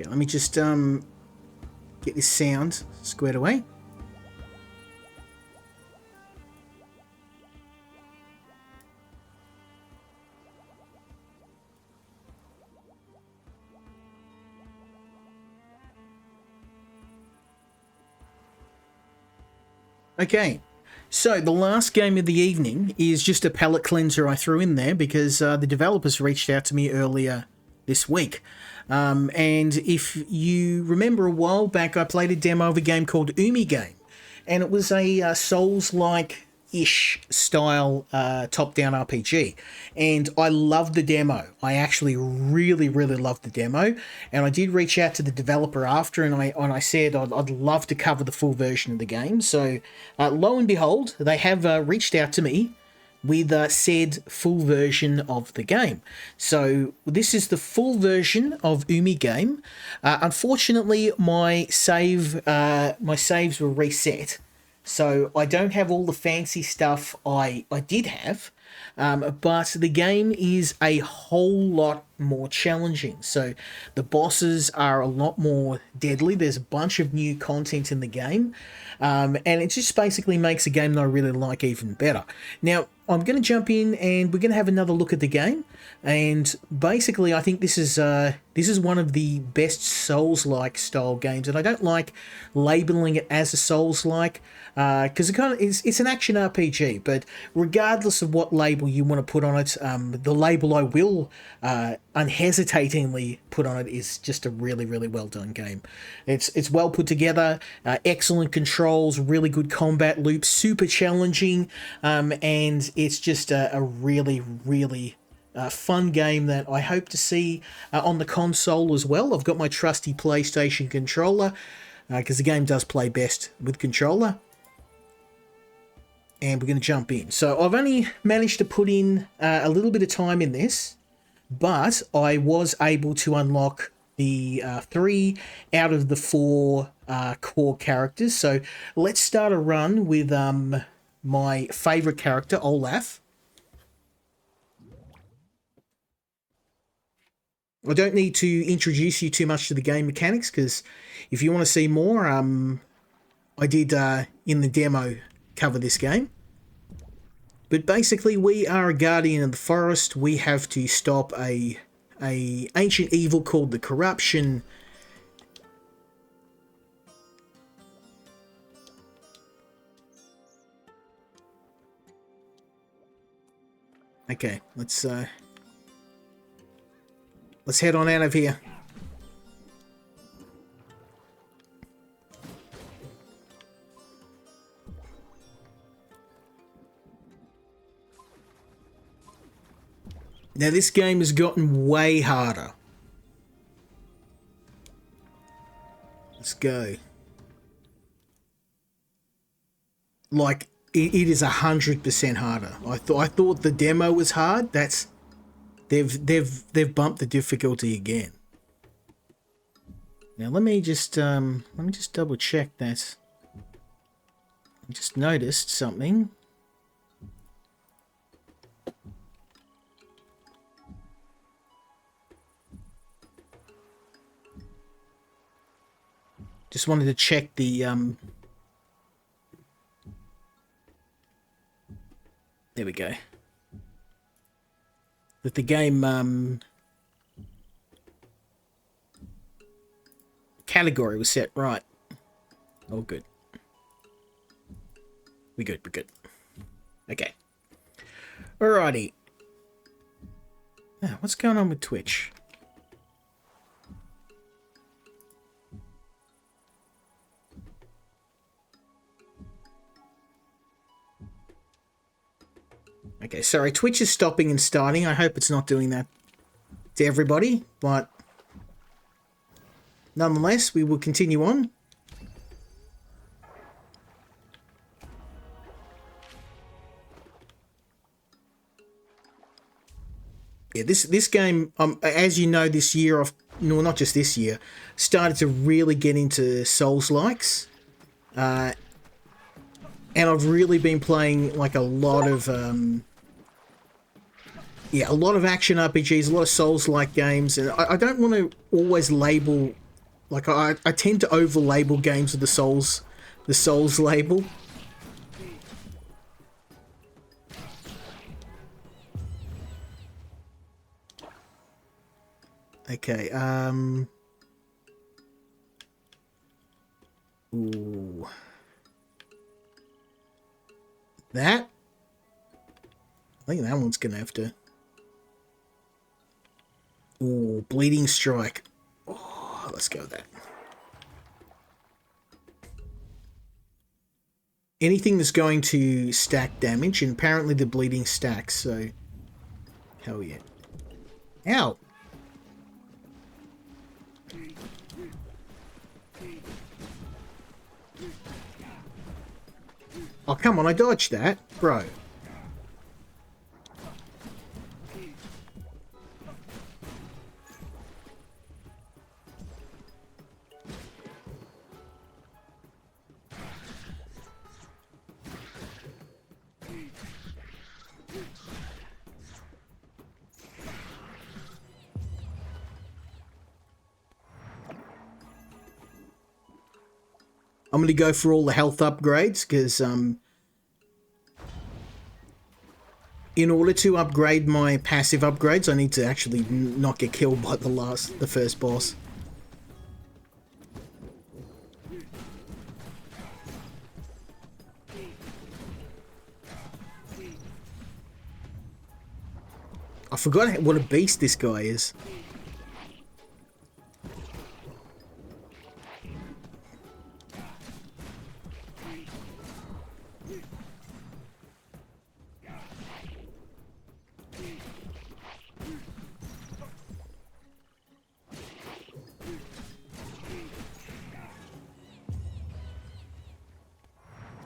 Okay, let me just get this sound squared away. Okay, so the last game of the evening is just a palate cleanser I threw in there because the developers reached out to me earlier this week. And if you remember a while back, I played a demo of a game called Umigame, and it was a Souls-like ish style top-down RPG, and I loved the demo. I actually really loved the demo, and I did reach out to the developer after, and I said I'd love to cover the full version of the game. So lo and behold, they have reached out to me with said full version of the game. So this is the full version of Umigame. Unfortunately, my saves were reset. So I don't have all the fancy stuff I did have, but the game is a whole lot more challenging. So the bosses are a lot more deadly. There's a bunch of new content in the game, and it just basically makes a game that I really like even better. Now, I'm going to jump in and we're going to have another look at the game. And basically, I think this is one of the best Souls-like style games, and I don't like labeling it as a Souls-like because it's an action RPG. But regardless of what label you want to put on it, the label I will unhesitatingly put on it is just a really well done game. It's well put together, excellent controls, really good combat loops, super challenging, and it's just a really fun game that I hope to see on the console as well. I've got my trusty PlayStation controller because the game does play best with controller. And we're going to jump in. So I've only managed to put in a little bit of time in this, but I was able to unlock the 3 out of the 4 core characters. So let's start a run with my favourite character, Olaf. I don't need to introduce you too much to the game mechanics, because if you want to see more, I did in the demo cover this game. But basically, we are a guardian of the forest. We have to stop a ancient evil called the corruption. Okay, let's head on out of here. Now this game has gotten way harder. Let's go. Like it is 100% harder. I thought the demo was hard. They've bumped the difficulty again. Now let me just double check that. I just noticed something. Just wanted to check the there we go. That the game category was set right. Oh, good. We're good. Okay. Alrighty. Now, what's going on with Twitch? Okay, sorry, Twitch is stopping and starting. I hope it's not doing that to everybody, but nonetheless, we will continue on. Yeah, this game, as you know, this year, no, not just this year, started to really get into Souls-likes. And I've really been playing like a lot of action RPGs, a lot of Souls-like games, and I don't want to always label Like, I tend to over-label games with the Souls label. Okay, ooh. That? I think that one's gonna have to... Ooh, Bleeding Strike. Oh, let's go with that. Anything that's going to stack damage, and apparently the bleeding stacks, so... Hell yeah. Ow! Oh, come on, I dodged that. Bro. I'm going to go for all the health upgrades, because in order to upgrade my passive upgrades, I need to actually not get killed by the first boss. I forgot what a beast this guy is.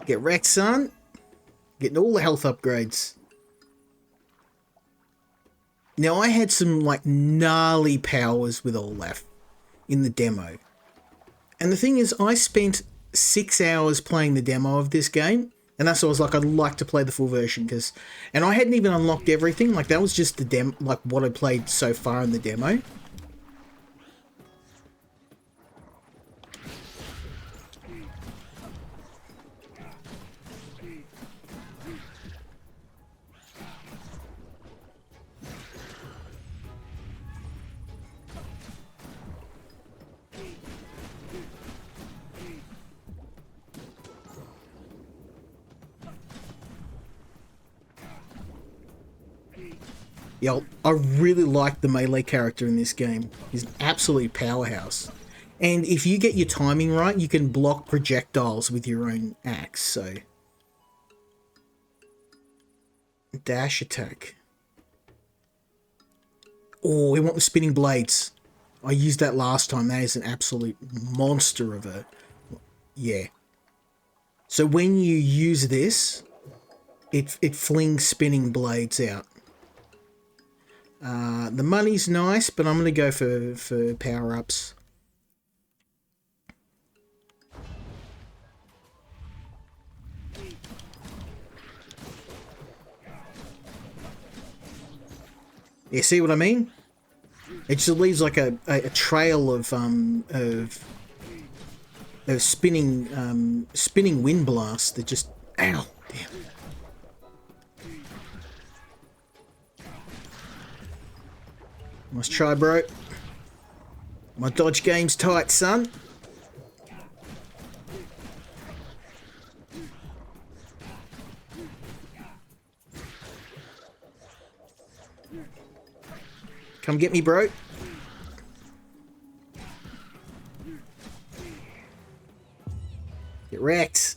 Get wrecked, son. Getting all the health upgrades. Now, I had some, like, gnarly powers with Olaf in the demo. And the thing is, I spent 6 hours playing the demo of this game. And that's why I was like, I'd like to play the full version, because... And I hadn't even unlocked everything. Like, that was just the demo, like, what I played so far in the demo. Yeah, I really like the melee character in this game. He's an absolute powerhouse. And if you get your timing right, you can block projectiles with your own axe, so... Dash attack. Oh, we want the spinning blades. I used that last time. That is an absolute monster of a... Yeah. So when you use this, it flings spinning blades out. The money's nice, but I'm going to go for power-ups. You see what I mean? It just leaves like a trail of spinning spinning wind blasts that just... Ow! Damn. Nice try, bro. My dodge game's tight, son. Come get me, bro. Get wrecked.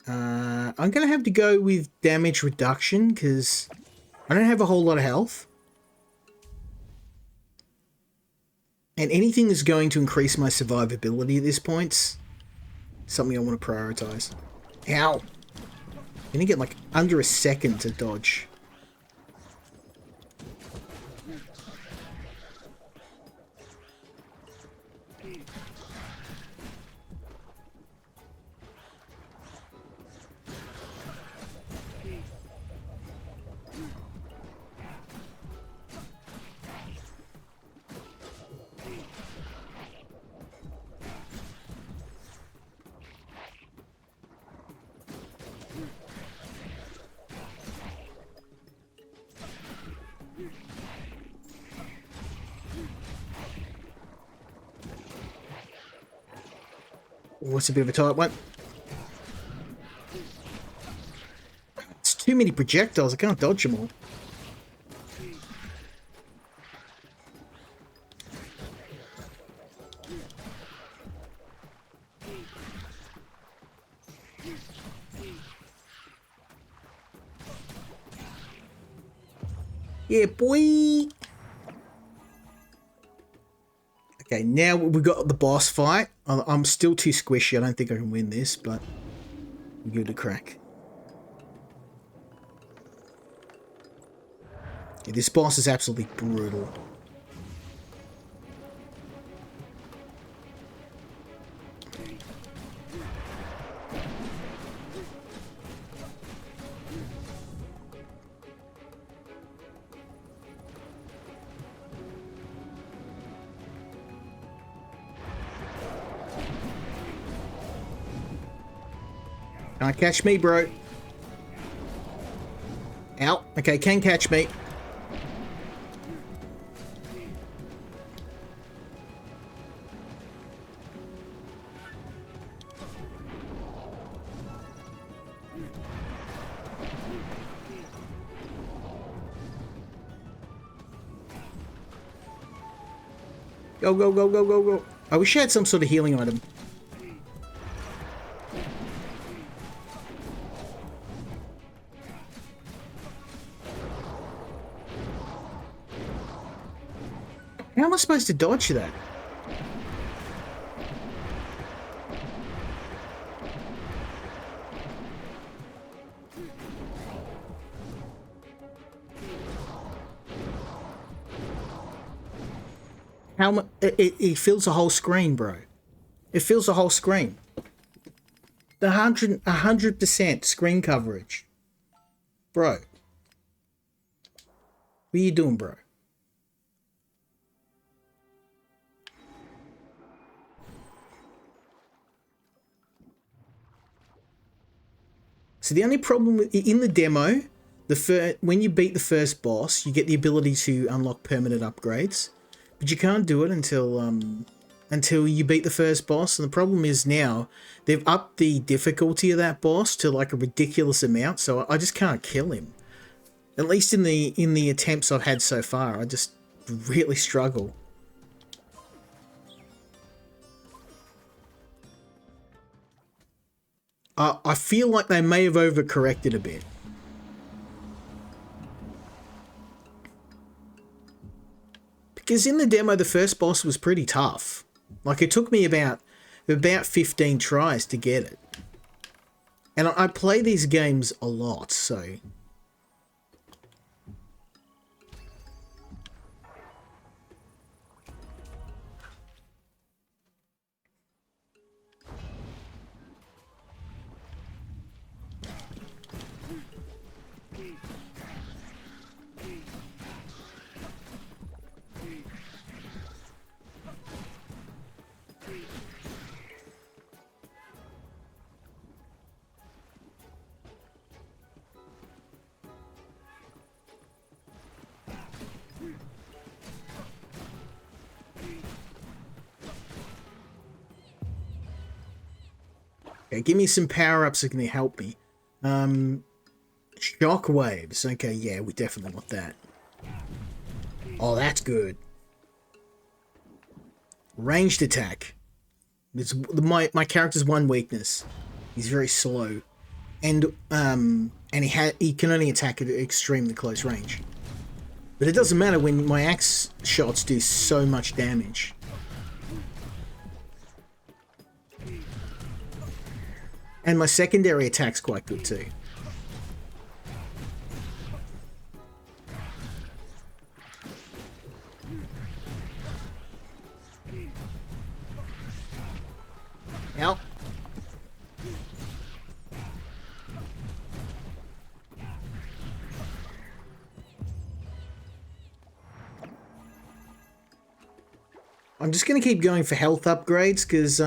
I'm going to have to go with damage reduction, because I don't have a whole lot of health. And anything that's going to increase my survivability at this point's something I want to prioritize. Ow! I'm going to get like under a second to dodge. Oh, it's a bit of a tight one. It's too many projectiles. I can't dodge them all. Yeah, boy. Okay, now we've got the boss fight. I'm still too squishy. I don't think I can win this, but we'll give it a crack. Yeah, this boss is absolutely brutal. Can't catch me, bro. Out. Okay, can catch me. Go, go, go, go, go, go. I wish I had some sort of healing item. How am I supposed to dodge that? How much? It fills the whole screen, bro. It fills the whole screen. The 100% screen coverage. Bro. What are you doing, bro? So the only problem with, in the demo, when you beat the first boss, you get the ability to unlock permanent upgrades, but you can't do it until you beat the first boss. And the problem is now they've upped the difficulty of that boss to like a ridiculous amount, so I just can't kill him. At least in the attempts I've had so far, I just really struggle. I feel like they may have overcorrected a bit. Because in the demo, the first boss was pretty tough. Like, it took me about 15 tries to get it. And I play these games a lot, so... Okay, give me some power-ups that can help me. Shock waves. Okay, yeah, we definitely want that. Oh, that's good. Ranged attack. It's my character's one weakness. He's very slow, and he can only attack at extremely close range. But it doesn't matter when my axe shots do so much damage. And my secondary attack's quite good too. Now. I'm just going to keep going for health upgrades because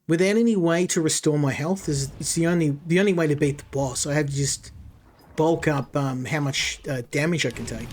without any way to restore my health, it's the only way to beat the boss. I have to just bulk up how much damage I can take.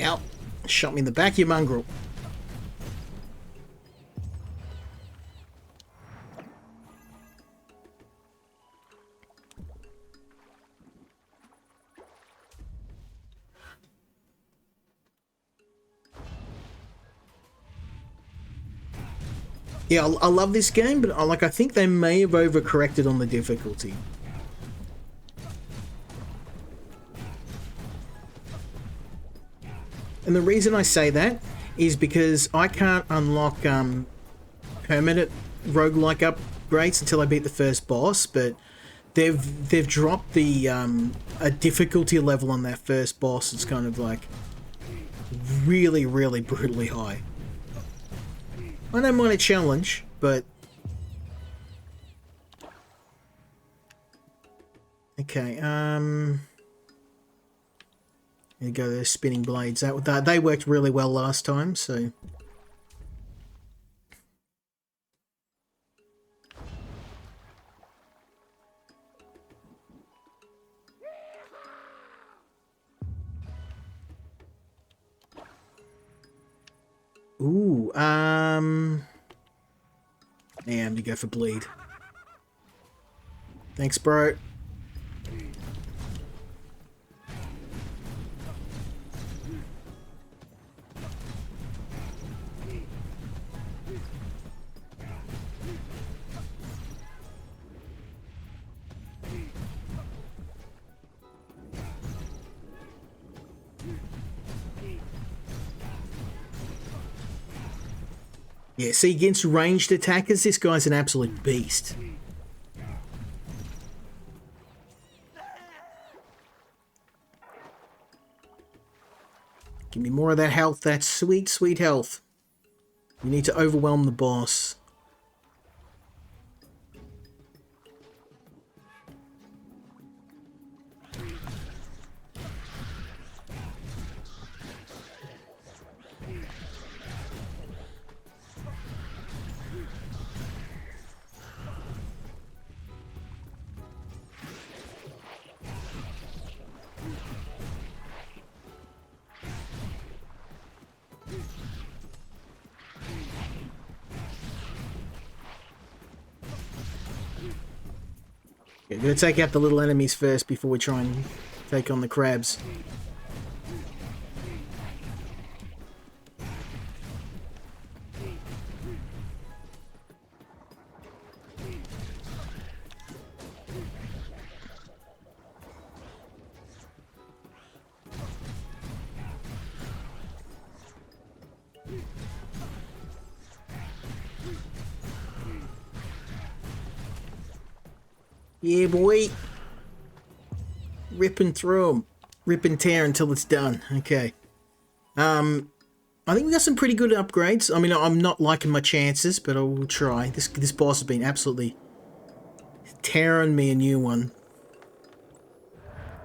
Ow. Shot me in the back, you mongrel. Yeah, I love this game, but I think they may have overcorrected on the difficulty. And the reason I say that is because I can't unlock permanent roguelike upgrades until I beat the first boss, but they've dropped the a difficulty level on that first boss. It's kind of like really, really brutally high. I don't mind a challenge, but okay. There you go. Those spinning blades. That they worked really well last time. So. Ooh, yeah, I'm gonna go for bleed. Thanks, bro. Yeah, see, against ranged attackers, this guy's an absolute beast. Give me more of that health, that sweet, sweet health. You need to overwhelm the boss. Okay, gonna take out the little enemies first before we try and take on the crabs. Yeah, boy. Ripping through them. Rip and tear until it's done. Okay. I think we got some pretty good upgrades. I mean, I'm not liking my chances, but I will try. This boss has been absolutely tearing me a new one.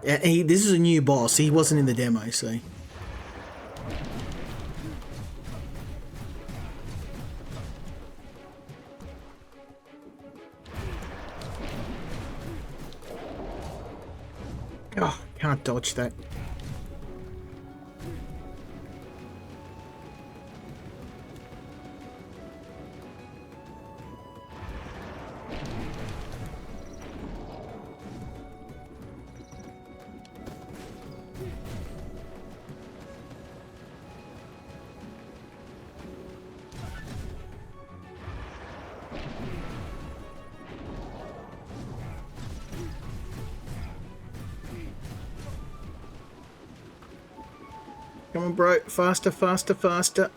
This is a new boss. He wasn't in the demo, so... Oh, can't dodge that. Come on, bro. Faster, faster, faster.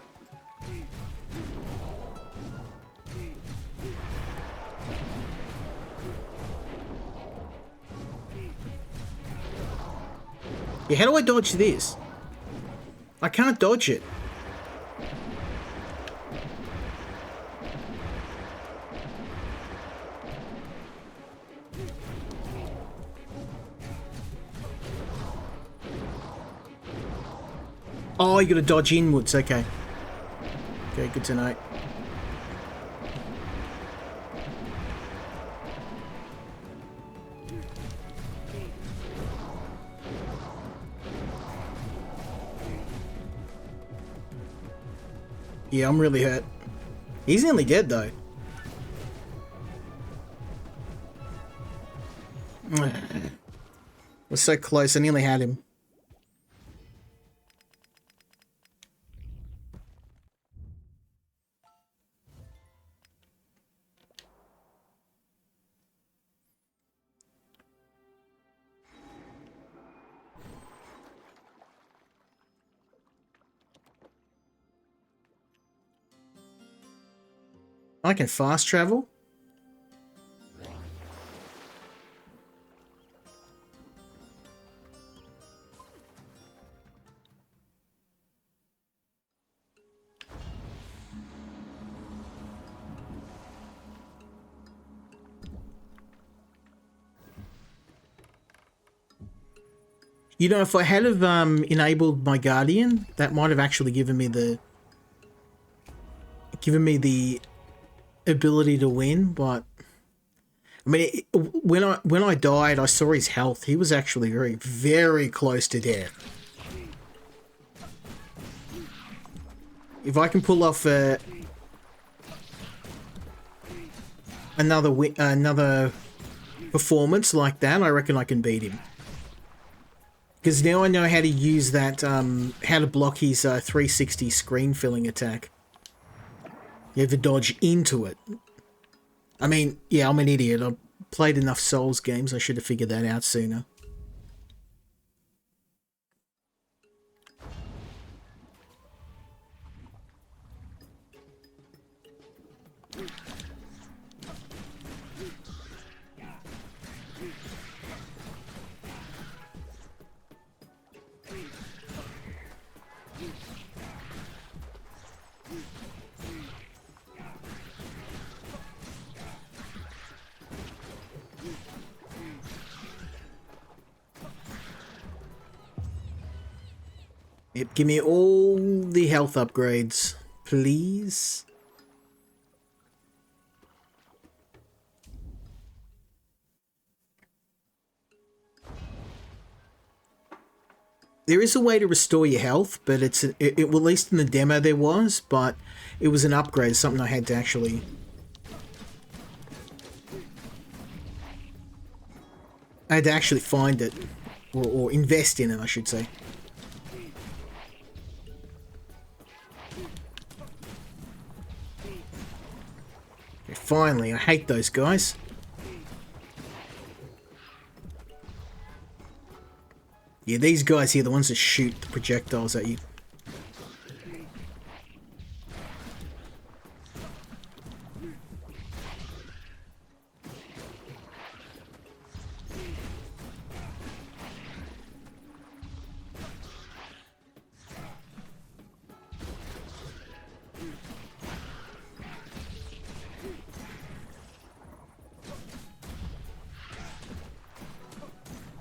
Yeah, how do I dodge this? I can't dodge it. Oh, you gotta dodge inwards, okay. Okay, good to know. Yeah, I'm really hurt. He's nearly dead, though. We're so close. I nearly had him. I can fast travel. You know, if I had have enabled my Guardian, that might have actually given me the ability to win. But I mean, when I died, I saw his health. He was actually very, very close to death. If I can pull off another performance like that, I reckon I can beat him. Because now I know how to use that, how to block his 360 screen filling attack. You have to dodge into it. I mean, yeah, I'm an idiot. I've played enough Souls games. I should have figured that out sooner. Yep, give me all the health upgrades, please. There is a way to restore your health, but well, at least in the demo there was, but it was an upgrade, something I had to actually... I had to actually find it, or invest in it, I should say. Finally, I hate those guys. Yeah, these guys here, the ones that shoot the projectiles at you.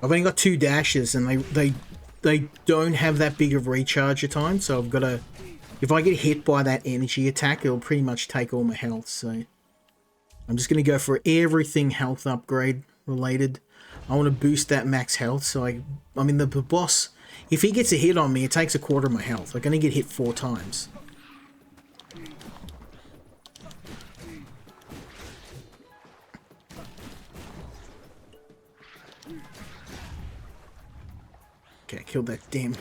I've only got 2 dashes, and they don't have that big of recharge time, so I've got to... If I get hit by that energy attack, it'll pretty much take all my health, so... I'm just going to go for everything health upgrade related. I want to boost that max health, so I mean, the boss... If he gets a hit on me, it takes a quarter of my health. I'm going to get hit 4 times. Okay, killed that damn...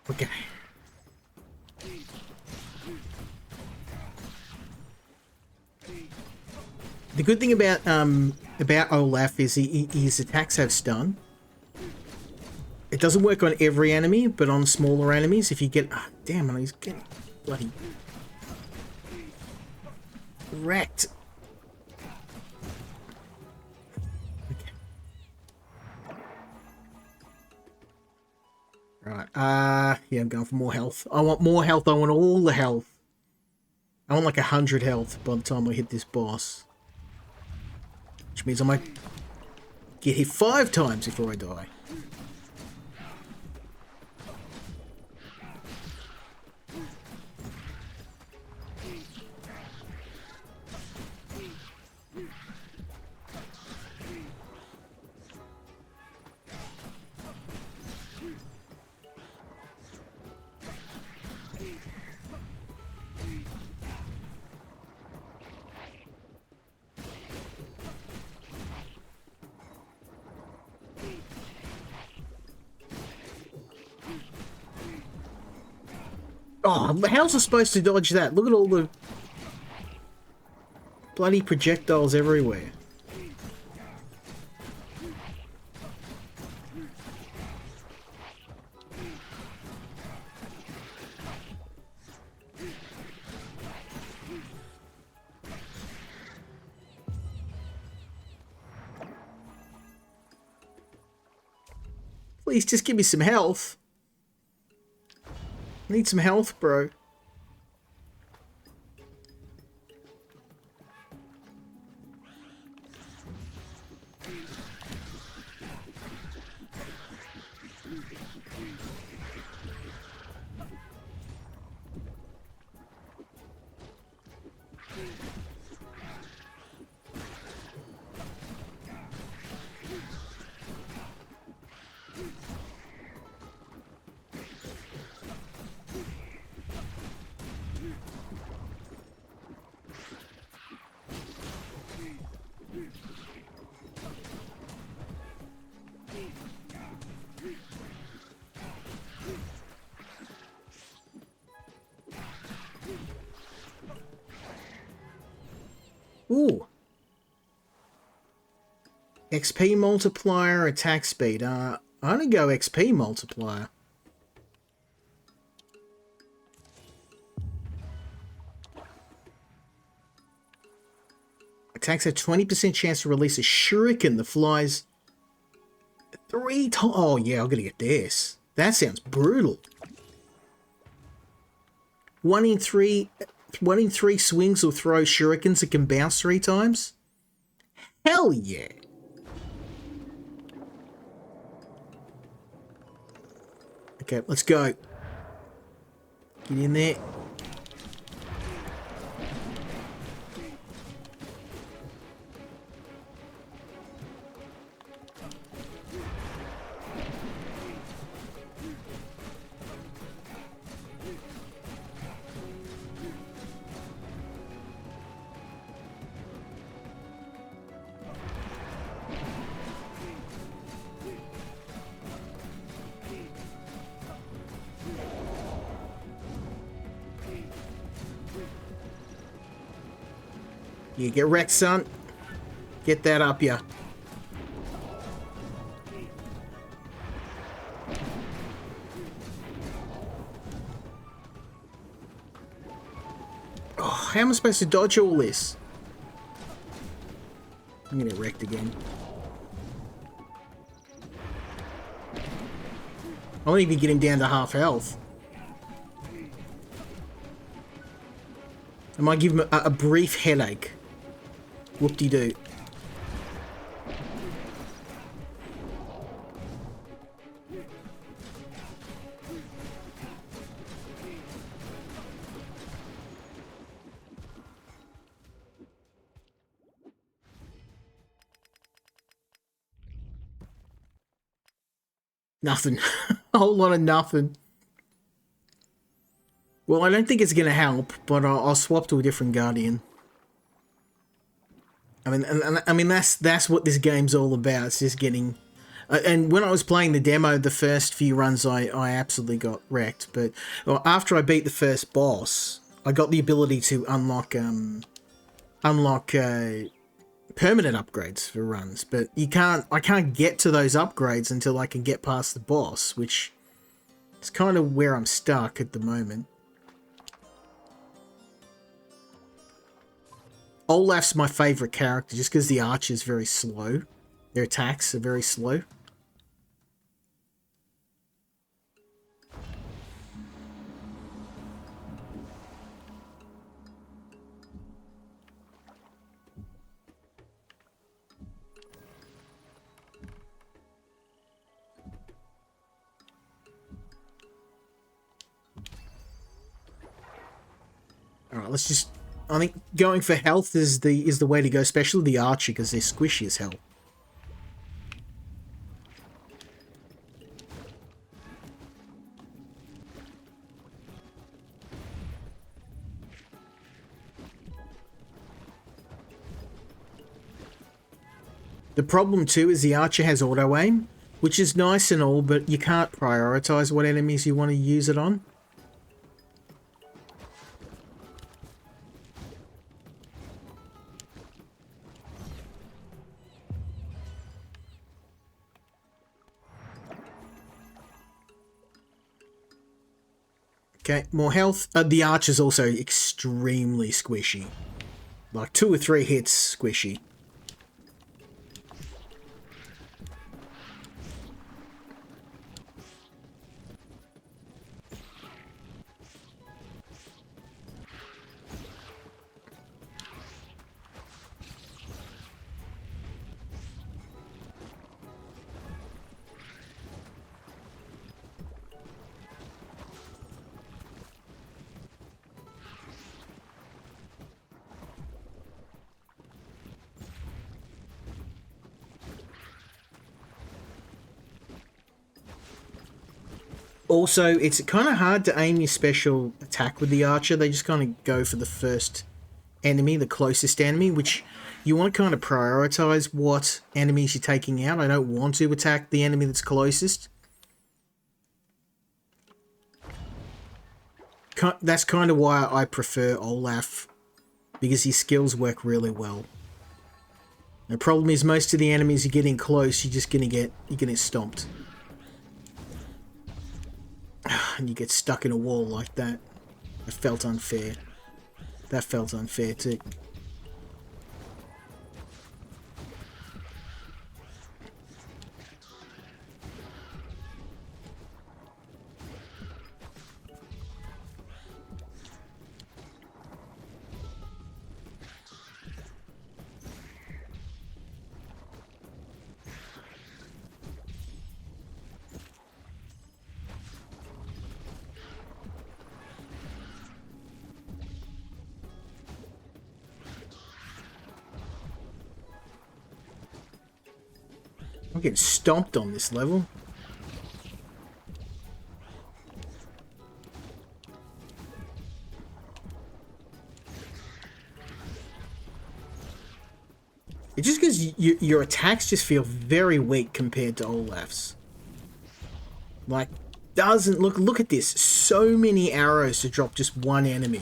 Okay. The good thing about Olaf is his attacks have stun. It doesn't work on every enemy, but on smaller enemies, if you get... Oh, damn, he's getting bloody wrecked. Okay. Right, yeah, I'm going for more health. I want more health, I want all the health. I want like 100 health by the time I hit this boss. Which means I might get hit 5 times before I die. Oh, how's I supposed to dodge that? Look at all the bloody projectiles everywhere. Please, just give me some health. I need some health, bro. Ooh. XP multiplier, attack speed. I'm gonna go XP multiplier. Attacks have 20% chance to release a shuriken that flies 3 times. Oh yeah, I'm gonna get this. That sounds brutal. 1 in 3 swings will throw shurikens that can bounce 3 times? Hell yeah! Okay, let's go. Get in there. You get wrecked, son. Get that up, ya. Oh, how am I supposed to dodge all this? I'm gonna get wrecked again. I won't even get him down to half health. I might give him a brief headache. Whoop-de-doo. Nothing. A whole lot of nothing. Well, I don't think it's going to help, but I'll swap to a different Guardian. I mean, that's what this game's all about. It's just getting... and when I was playing the demo, the first few runs, I absolutely got wrecked. But after I beat the first boss, I got the ability to unlock permanent upgrades for runs. But I can't get to those upgrades until I can get past the boss, which is kind of where I'm stuck at the moment. Olaf's my favourite character just because the archer's very slow. Their attacks are very slow. Alright, let's just... I think going for health is the way to go, especially the archer, because they're squishy as hell. The problem too is the archer has auto aim, which is nice and all, but you can't prioritize what enemies you want to use it on. Okay, more health. The archer's also extremely squishy. Like 2 or 3 hits squishy. Also, it's kind of hard to aim your special attack with the archer. They just kind of go for the first enemy, the closest enemy, which you want to kind of prioritize what enemies you're taking out. I don't want to attack the enemy that's closest. That's kind of why I prefer Olaf, because his skills work really well. The problem is most of the enemies you're getting close, you're getting stomped. And you get stuck in a wall like that. It felt unfair. That felt unfair too. I'm getting stomped on this level. It's just because your attacks just feel very weak compared to Olaf's. Like, doesn't look at this. So many arrows to drop just one enemy.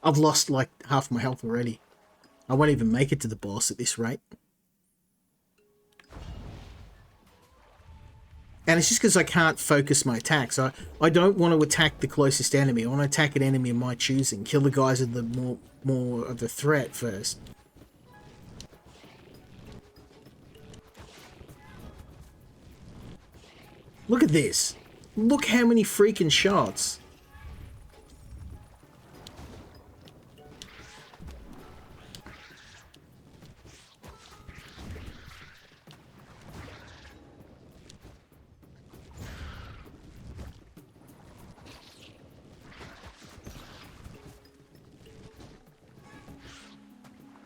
I've lost like half my health already. I won't even make it to the boss at this rate. And it's just because I can't focus my attacks. I don't want to attack the closest enemy. I want to attack an enemy of my choosing. Kill the guys with the more of the threat first. Look at this. Look how many freaking shots.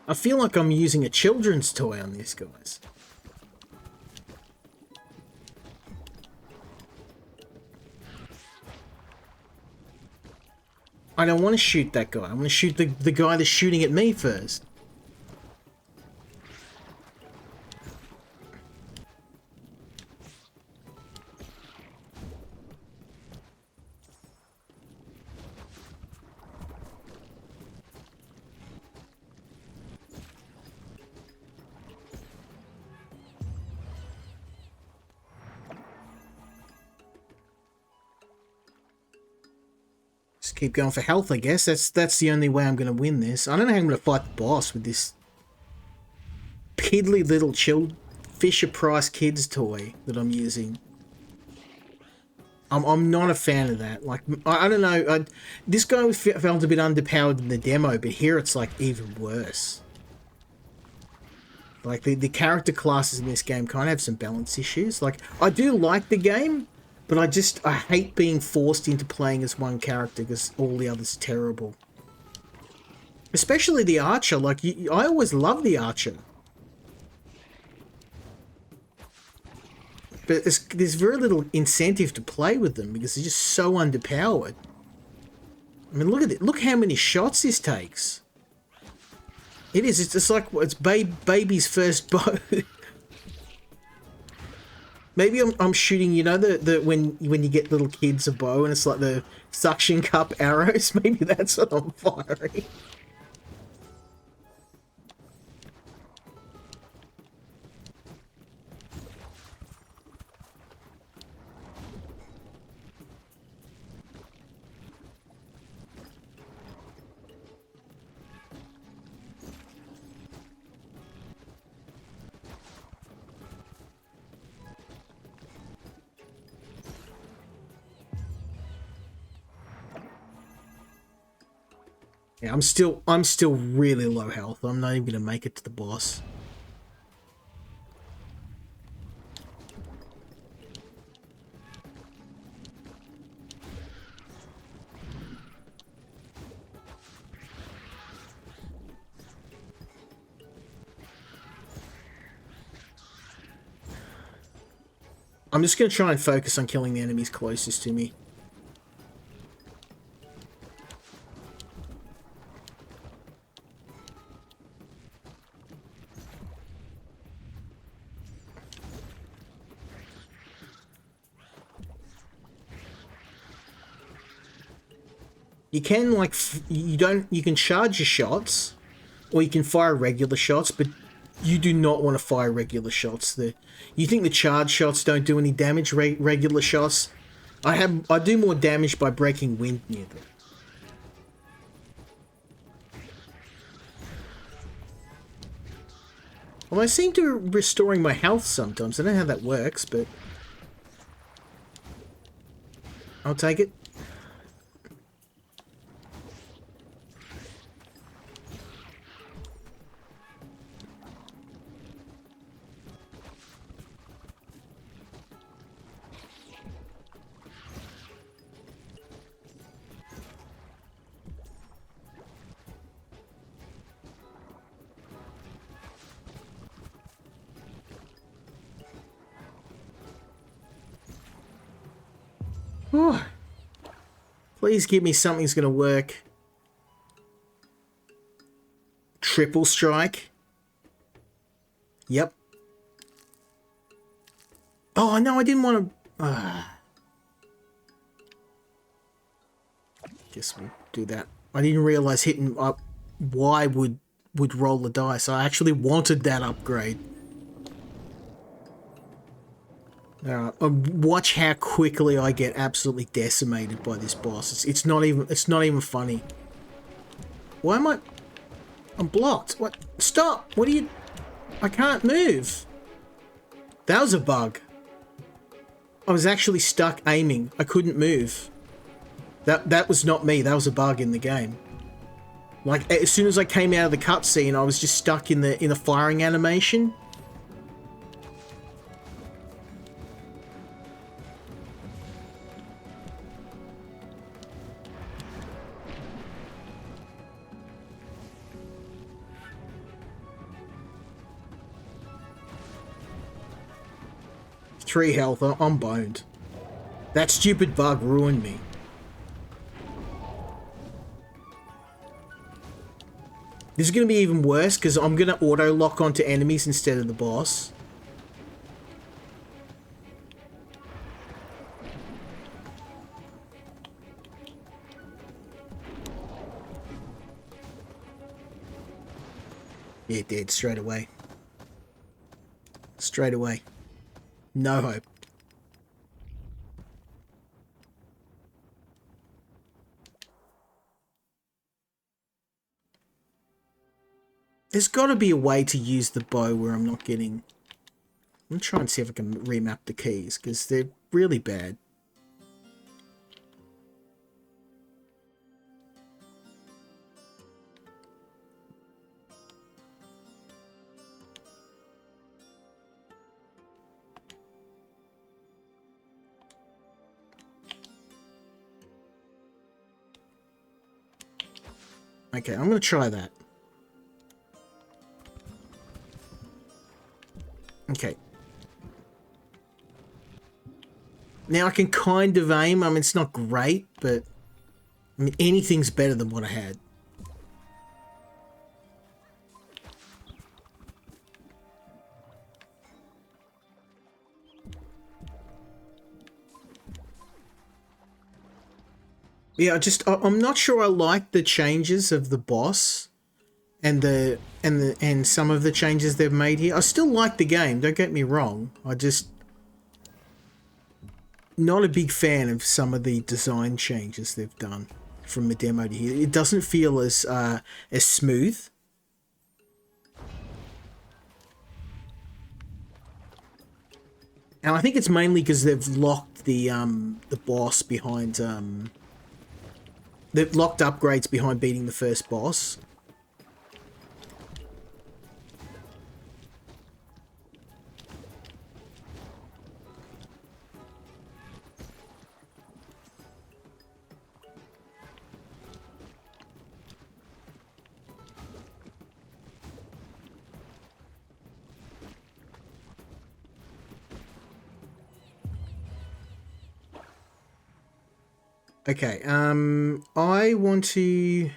I feel like I'm using a children's toy on these guys. I don't want to shoot that guy. I want to shoot the guy that's shooting at me first. Keep going for health, I guess. That's the only way I'm going to win this. I don't know how I'm going to fight the boss with this piddly little Fisher-Price kids toy that I'm using. I'm not a fan of that. Like, I don't know. This guy felt a bit underpowered in the demo, but here it's like even worse. Like the character classes in this game kind of have some balance issues. Like, I do like the game, but I hate being forced into playing as one character because all the others are terrible. Especially the archer. Like, I always love the archer. But there's very little incentive to play with them because they're just so underpowered. I mean, look at it. Look how many shots this takes. It is. It's like it's baby's first bow. Maybe I'm shooting, you know, the when you get little kids a bow and it's like the suction cup arrows. Maybe that's what I'm firing. Yeah, I'm still really low health. I'm not even gonna make it to the boss. I'm just gonna try and focus on killing the enemies closest to me. You can, like, you can charge your shots, or you can fire regular shots, but you do not want to fire regular shots. You think the charge shots don't do any damage, regular shots? I do more damage by breaking wind near them. Well, I seem to be restoring my health sometimes. I don't know how that works, but I'll take it. Oh, please give me something's going to work. Triple strike. Yep. Oh, no, I didn't want to... Guess we'll do that. I didn't realize hitting up Y would roll the dice. I actually wanted that upgrade. Alright, watch how quickly I get absolutely decimated by this boss. It's not even funny. Why am I... I'm blocked. What? Stop! What are you... I can't move. That was a bug. I was actually stuck aiming. I couldn't move. That was not me. That was a bug in the game. Like, as soon as I came out of the cutscene, I was just stuck in the firing animation. Three health. I'm boned. That stupid bug ruined me. This is going to be even worse because I'm going to auto-lock onto enemies instead of the boss. Yeah, it did, straight away. Straight away. No hope. There's got to be a way to use the bow where I'm not getting... I'm trying to see if I can remap the keys, because they're really bad. Okay, I'm going to try that. Okay. Now I can kind of aim. I mean, it's not great, but I mean, anything's better than what I had. Yeah, I'm not sure I like the changes of the boss and some of the changes they've made here. I still like the game, don't get me wrong. I just not a big fan of some of the design changes they've done from the demo to here. It doesn't feel as smooth. And I think it's mainly because they've locked the boss behind they've locked upgrades behind beating the first boss. Okay, I want to...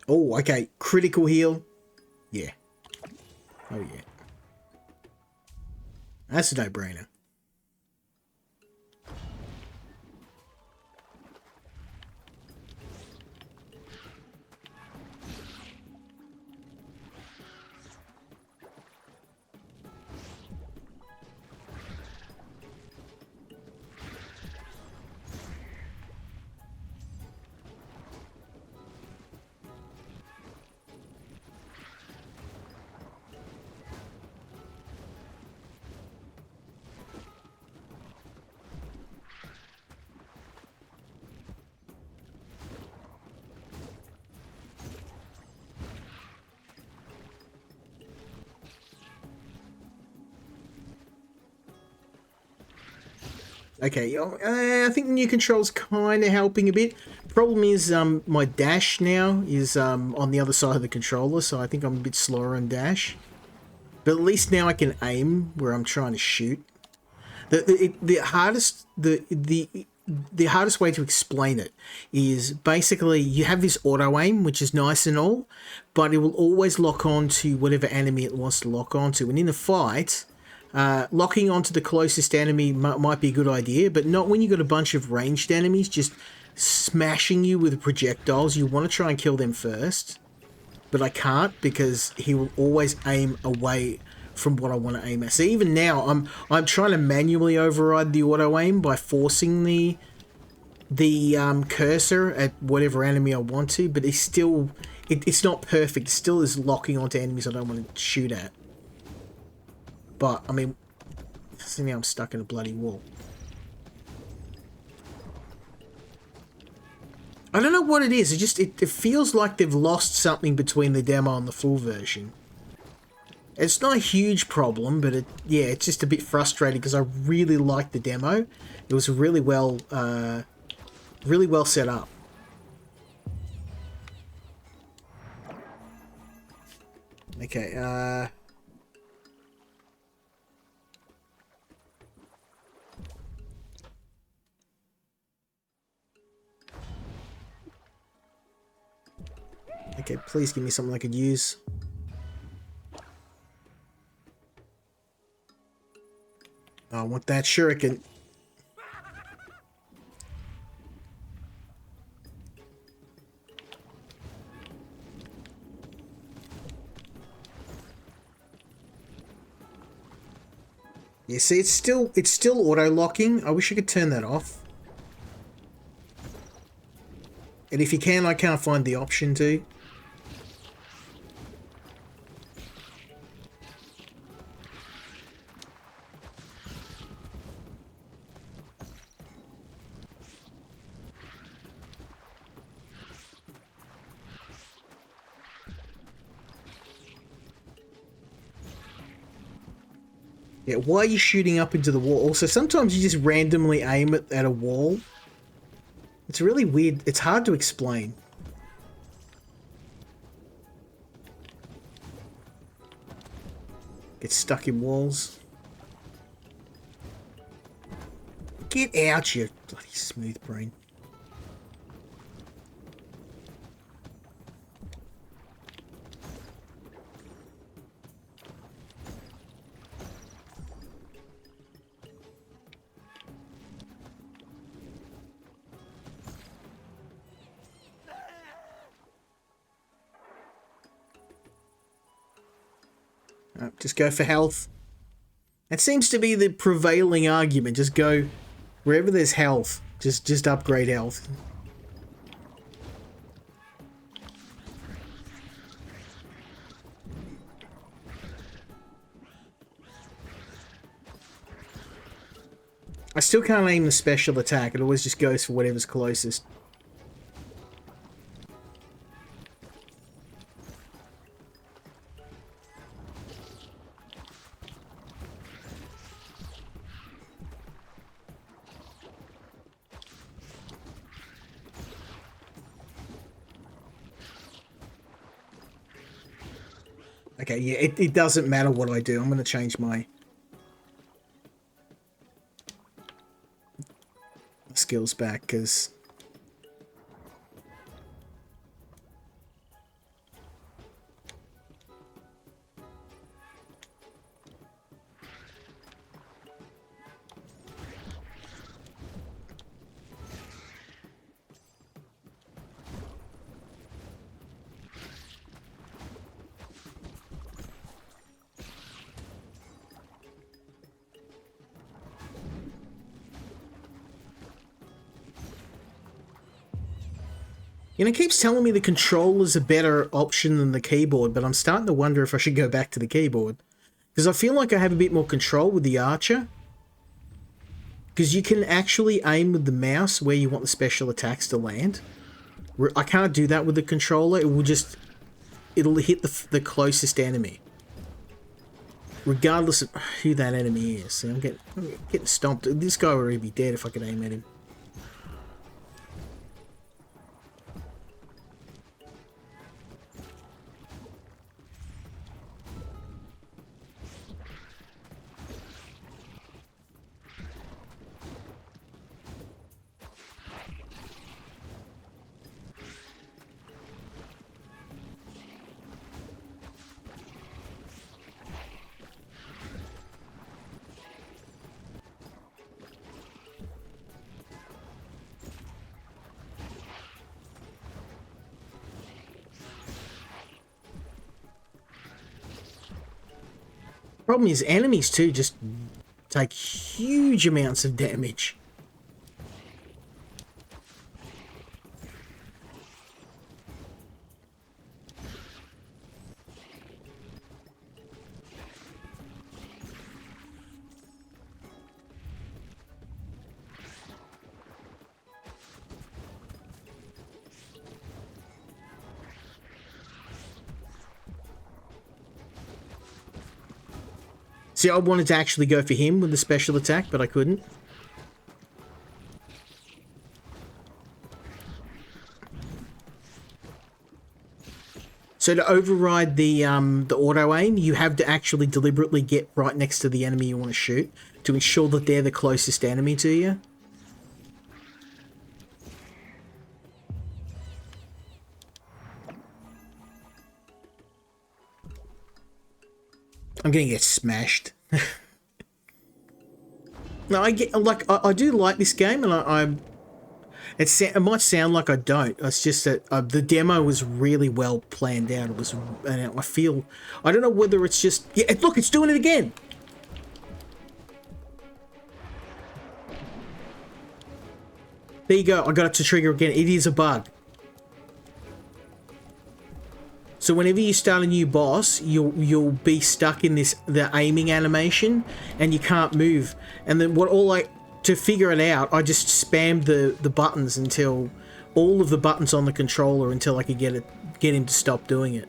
Oh, okay, critical heal. Yeah. Oh, yeah. That's a no-brainer. Okay, I think the new control's kind of helping a bit. Problem is, my dash now is on the other side of the controller, so I think I'm a bit slower on dash. But at least now I can aim where I'm trying to shoot. The hardest way to explain it is basically you have this auto aim, which is nice and all, but it will always lock on to whatever enemy it wants to lock onto. And in a fight, locking onto the closest enemy might be a good idea, but not when you've got a bunch of ranged enemies just smashing you with projectiles. You want to try and kill them first, but I can't because he will always aim away from what I want to aim at. So even now, I'm trying to manually override the auto aim by forcing the cursor at whatever enemy I want to, but it's still it's not perfect. It still is locking onto enemies I don't want to shoot at. But I mean, see now I'm stuck in a bloody wall. I don't know what it is. It feels like they've lost something between the demo and the full version. It's not a huge problem, but it's just a bit frustrating because I really liked the demo. It was really well set up. Okay, okay, please give me something I could use. I want that shuriken. Yeah, see, it's still auto-locking. I wish I could turn that off. And if you can, I can't find the option to. Yeah, why are you shooting up into the wall? Also, sometimes you just randomly aim at a wall. It's really weird. It's hard to explain. Get stuck in walls. Get out, you bloody smooth brain. Just go for health. That seems to be the prevailing argument. Just go wherever there's health. Just upgrade health. I still can't aim the special attack. It always just goes for whatever's closest. Okay, yeah, it doesn't matter what I do. I'm going to change my skills back, because it keeps telling me the controller's a better option than the keyboard, but I'm starting to wonder if I should go back to the keyboard. Because I feel like I have a bit more control with the archer. Because you can actually aim with the mouse where you want the special attacks to land. I can't do that with the controller. It'll hit the closest enemy. Regardless of who that enemy is. See, I'm getting stomped. This guy would already be dead if I could aim at him. Problem is, enemies too just take huge amounts of damage. See, I wanted to actually go for him with the special attack, but I couldn't. So to override the auto aim, you have to actually deliberately get right next to the enemy you want to shoot to ensure that they're the closest enemy to you. I'm gonna get smashed. No, I get I do like this game, and it might sound like I don't. It's just that the demo was really well planned out. It was, and I don't know whether it's just look, it's doing it again. There you go. I got it to trigger again. It is a bug. So whenever you start a new boss, you'll be stuck in the aiming animation, and you can't move. And then to figure it out, I just spammed the buttons until all of the buttons on the controller until I could get him to stop doing it.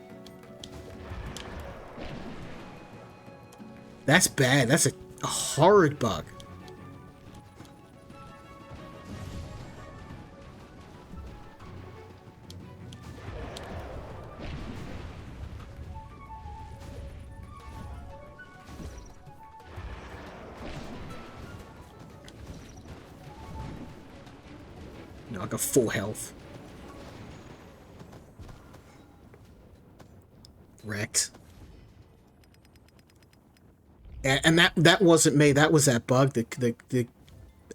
That's bad. That's a horrid bug. No, I got full health. Wrecked. And that wasn't me. That was that bug. The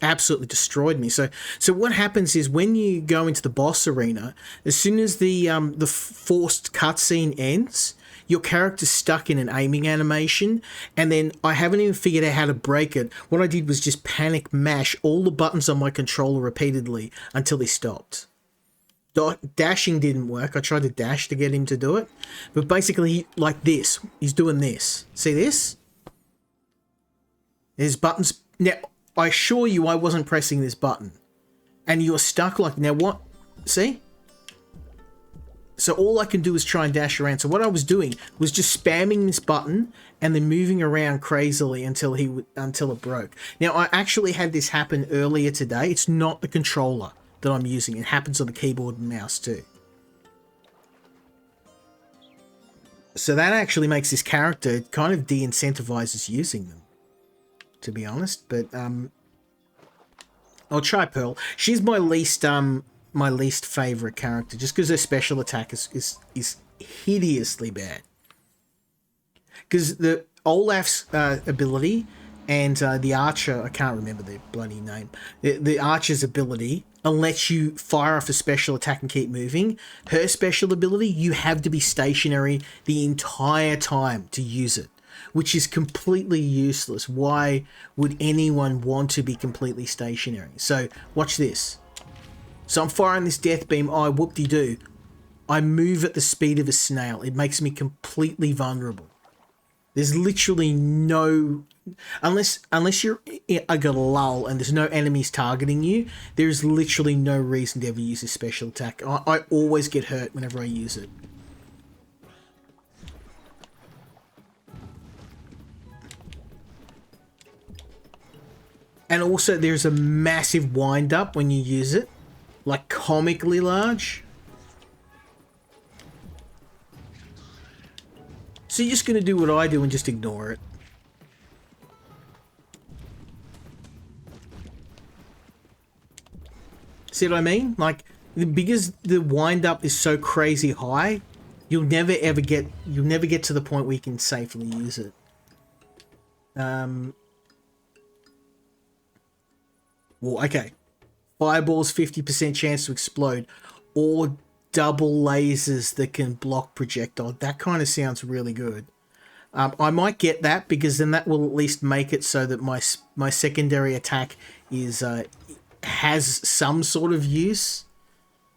absolutely destroyed me. So what happens is when you go into the boss arena, as soon as the forced cutscene ends, your character's stuck in an aiming animation, and then I haven't even figured out how to break it. What I did was just panic mash all the buttons on my controller repeatedly until he stopped. Dashing didn't work. I tried to dash to get him to do it, but basically, like this, he's doing this. See this? There's buttons. Now, I assure you I wasn't pressing this button. And you're stuck like, now what? See? So all I can do is try and dash around. So what I was doing was just spamming this button and then moving around crazily until it broke. Now, I actually had this happen earlier today. It's not the controller that I'm using. It happens on the keyboard and mouse too. So that actually makes this character kind of de-incentivizes using them, to be honest. But I'll try Pearl. She's my least favorite character, just because her special attack is hideously bad. Because the Olaf's ability and the archer, I can't remember their bloody name. The archer's ability lets you fire off a special attack and keep moving. Her special ability, you have to be stationary the entire time to use it, which is completely useless. Why would anyone want to be completely stationary? So watch this. So I'm firing this death beam. Oh, whoop-de-doo. I move at the speed of a snail. It makes me completely vulnerable. There's literally no... Unless you're like a lull and there's no enemies targeting you, there's literally no reason to ever use a special attack. I always get hurt whenever I use it. And also there's a massive wind up when you use it. Like comically large. So you're just going to do what I do and just ignore it. See what I mean? Like, because the wind up is so crazy high, you'll never get to the point where you can safely use it. Well, okay. Fireballs, 50% chance to explode, or double lasers that can block projectile. That kind of sounds really good. I might get that because then that will at least make it so that my secondary attack is has some sort of use.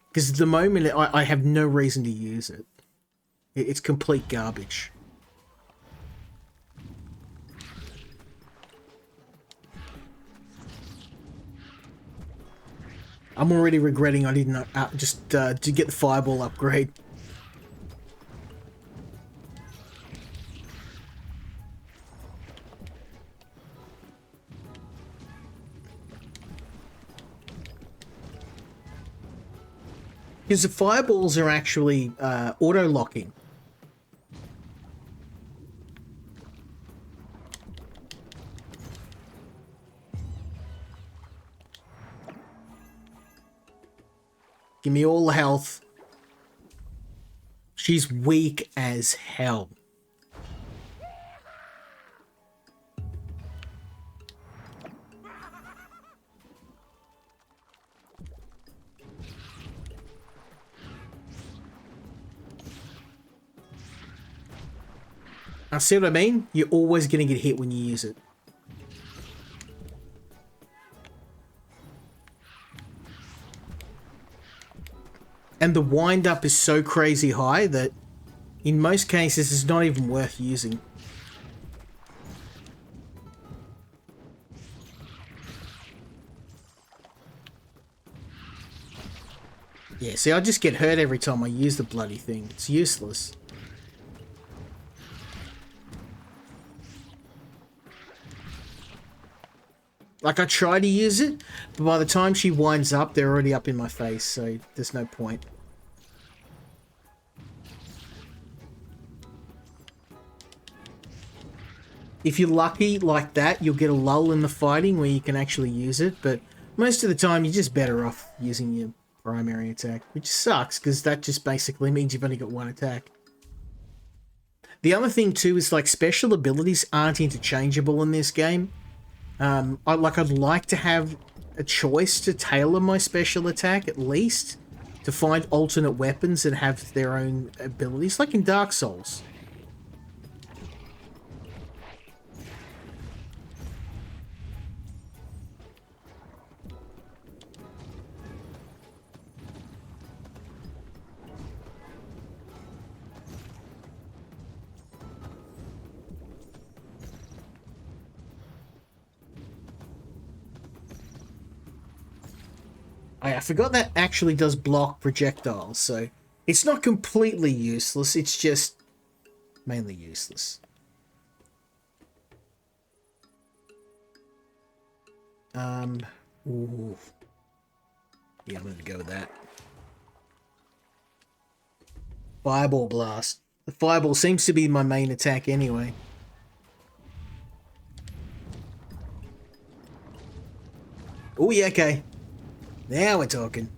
Because at the moment I have no reason to use it. It's complete garbage. I'm already regretting I didn't just to get the fireball upgrade. Because the fireballs are actually auto-locking. Give me all the health. She's weak as hell. I see what I mean? You're always going to get hit when you use it. And the wind up is so crazy high that in most cases it's not even worth using. Yeah, see, I just get hurt every time I use the bloody thing. It's useless. Like, I try to use it, but by the time she winds up, they're already up in my face, so there's no point. If you're lucky like that, you'll get a lull in the fighting where you can actually use it, but most of the time, you're just better off using your primary attack, which sucks, because that just basically means you've only got one attack. The other thing, too, is, like, special abilities aren't interchangeable in this game. I'd like to have a choice to tailor my special attack at least, to find alternate weapons that have their own abilities, like in Dark Souls. I forgot that actually does block projectiles, so it's not completely useless, it's just mainly useless. Ooh. Yeah, I'm gonna go with that. Fireball Blast. The Fireball seems to be my main attack anyway. Oh yeah, okay. Now we're talking.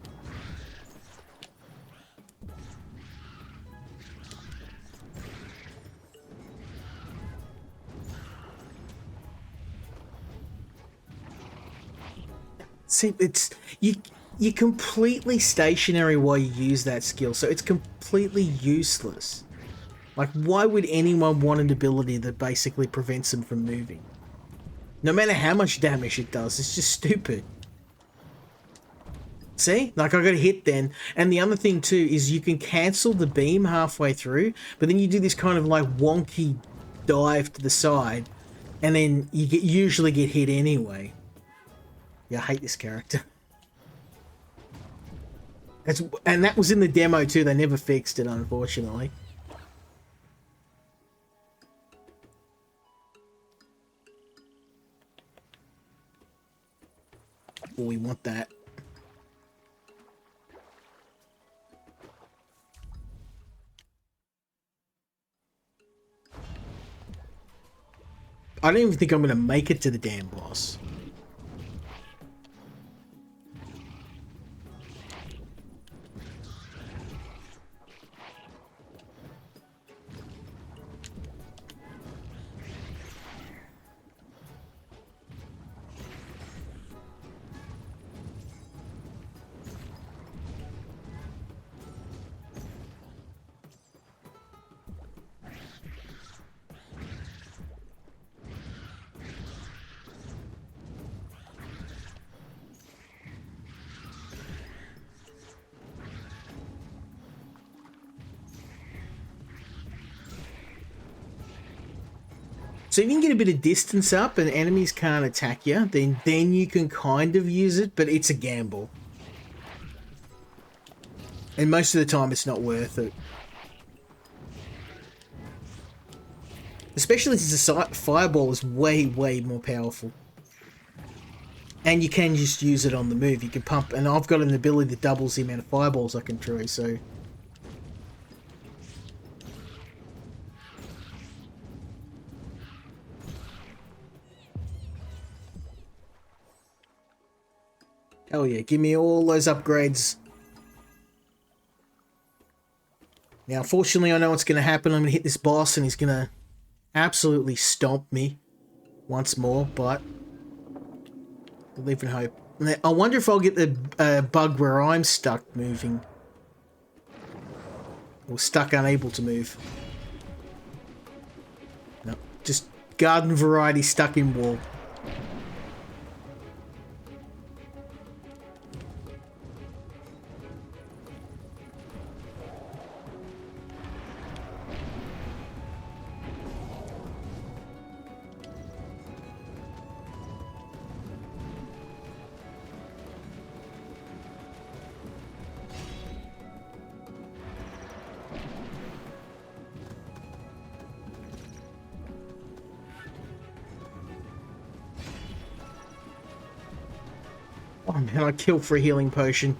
See, you're completely stationary while you use that skill, so it's completely useless. Like, why would anyone want an ability that basically prevents them from moving? No matter how much damage it does, it's just stupid. See? Like, I got hit then. And the other thing, too, is you can cancel the beam halfway through, but then you do this kind of, like, wonky dive to the side, and then you usually get hit anyway. Yeah, I hate this character. And that was in the demo, too. They never fixed it, unfortunately. Oh, we want that. I don't even think I'm going to make it to the damn boss. So if you can get a bit of distance up and enemies can't attack you, then you can kind of use it, but it's a gamble. And most of the time it's not worth it. Especially since the fireball is way, way more powerful. And you can just use it on the move. You can pump, and I've got an ability that doubles the amount of fireballs I can throw, so... Hell yeah, give me all those upgrades. Now, unfortunately, I know what's going to happen. I'm going to hit this boss and he's going to absolutely stomp me once more, but I live in hope. I wonder if I'll get the bug where I'm stuck moving. Or stuck unable to move. No, just garden variety stuck in wall. Oh man, I killed for a healing potion.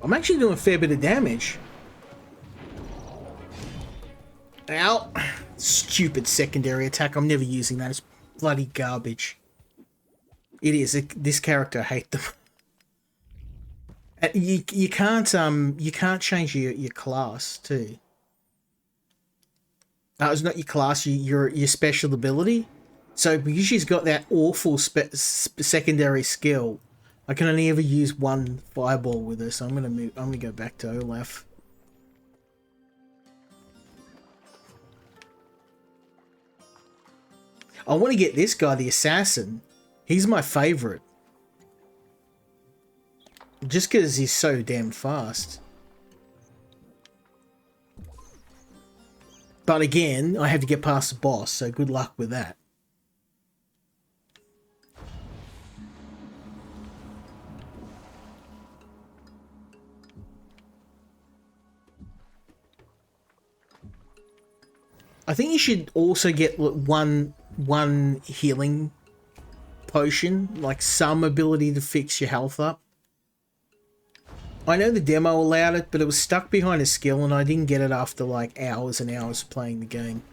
I'm actually doing a fair bit of damage. Ow. Stupid secondary attack. I'm never using that. It's bloody garbage. It is. This character, I hate them. You can't change your class too. It's not your class, your special ability. So because she's got that awful secondary skill, I can only ever use one fireball with her. So I'm gonna move. I'm gonna go back to Olaf. I want to get this guy, the assassin. He's my favorite. Just because he's so damn fast. But again, I have to get past the boss, so good luck with that. I think you should also get one healing potion, like some ability to fix your health up. I know the demo allowed it, but it was stuck behind a skill and I didn't get it after like hours and hours playing the game.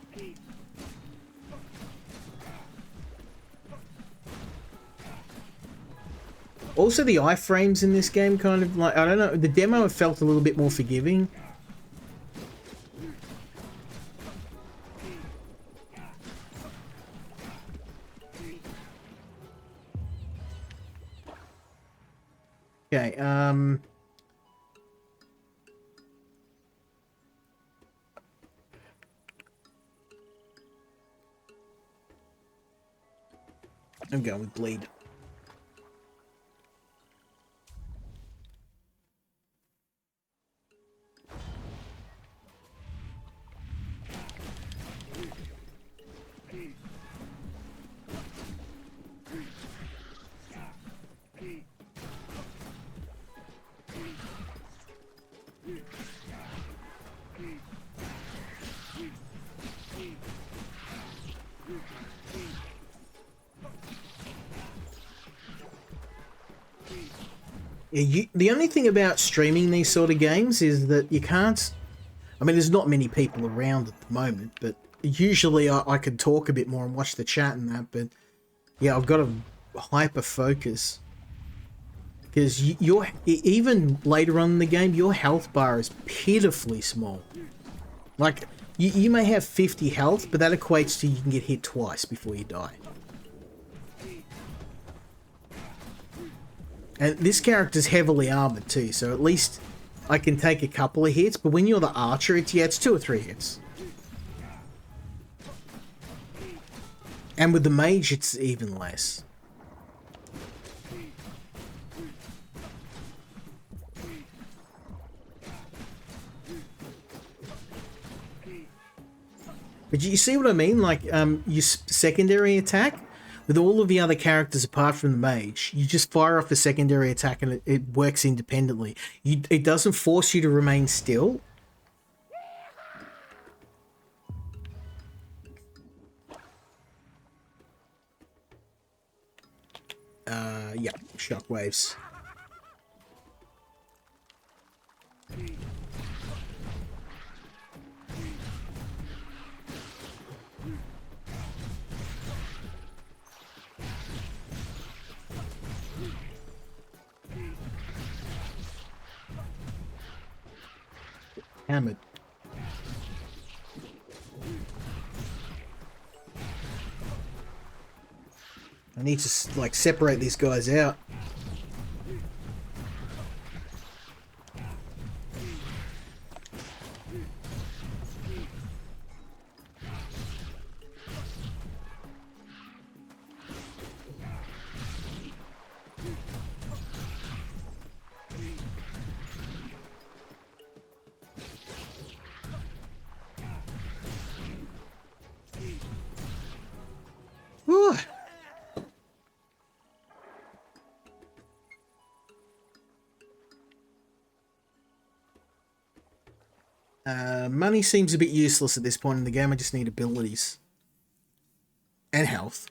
Also, the iframes in this game kind of like, I don't know, the demo felt a little bit more forgiving. Okay, I'm going with bleed. Yeah, the only thing about streaming these sort of games is that you can't... I mean, there's not many people around at the moment, but usually I can talk a bit more and watch the chat and that, but yeah, I've got to hyper focus. Because even later on in the game, your health bar is pitifully small. Like, you may have 50 health, but that equates to you can get hit twice before you die. And this character's heavily armored too, so at least I can take a couple of hits, but when you're the archer, it's 2 or 3 hits. And with the mage, it's even less. But you see what I mean? Like, your secondary attack, with all of the other characters apart from the mage, you just fire off a secondary attack and it works independently. It doesn't force you to remain still. Yeah, shockwaves. Hammered. I need to like separate these guys out. Whew. Money seems a bit useless at this point in the game. I just need abilities. And health.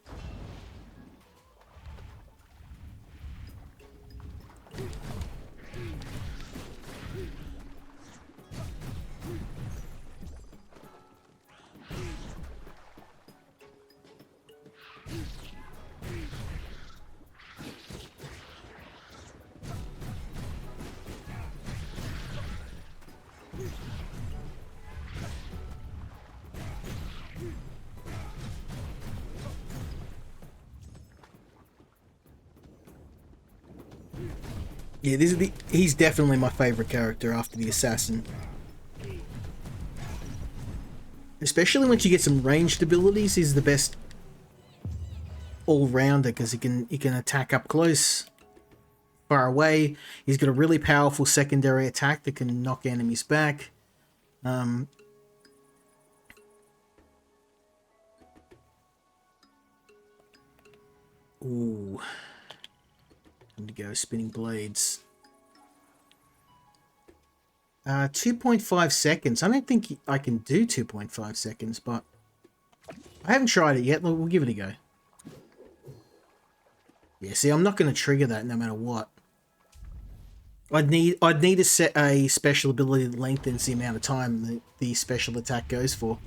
Yeah, he's definitely my favorite character after the assassin. Especially once you get some ranged abilities, he's the best all-rounder because he can attack up close, far away. He's got a really powerful secondary attack that can knock enemies back. Ooh. I'm gonna go spinning blades. 2.5 seconds. I don't think I can do 2.5 seconds, but I haven't tried it yet. We'll give it a go. Yeah, see, I'm not going to trigger that no matter what. I'd need to set a special ability that lengthens the amount of time that the special attack goes for.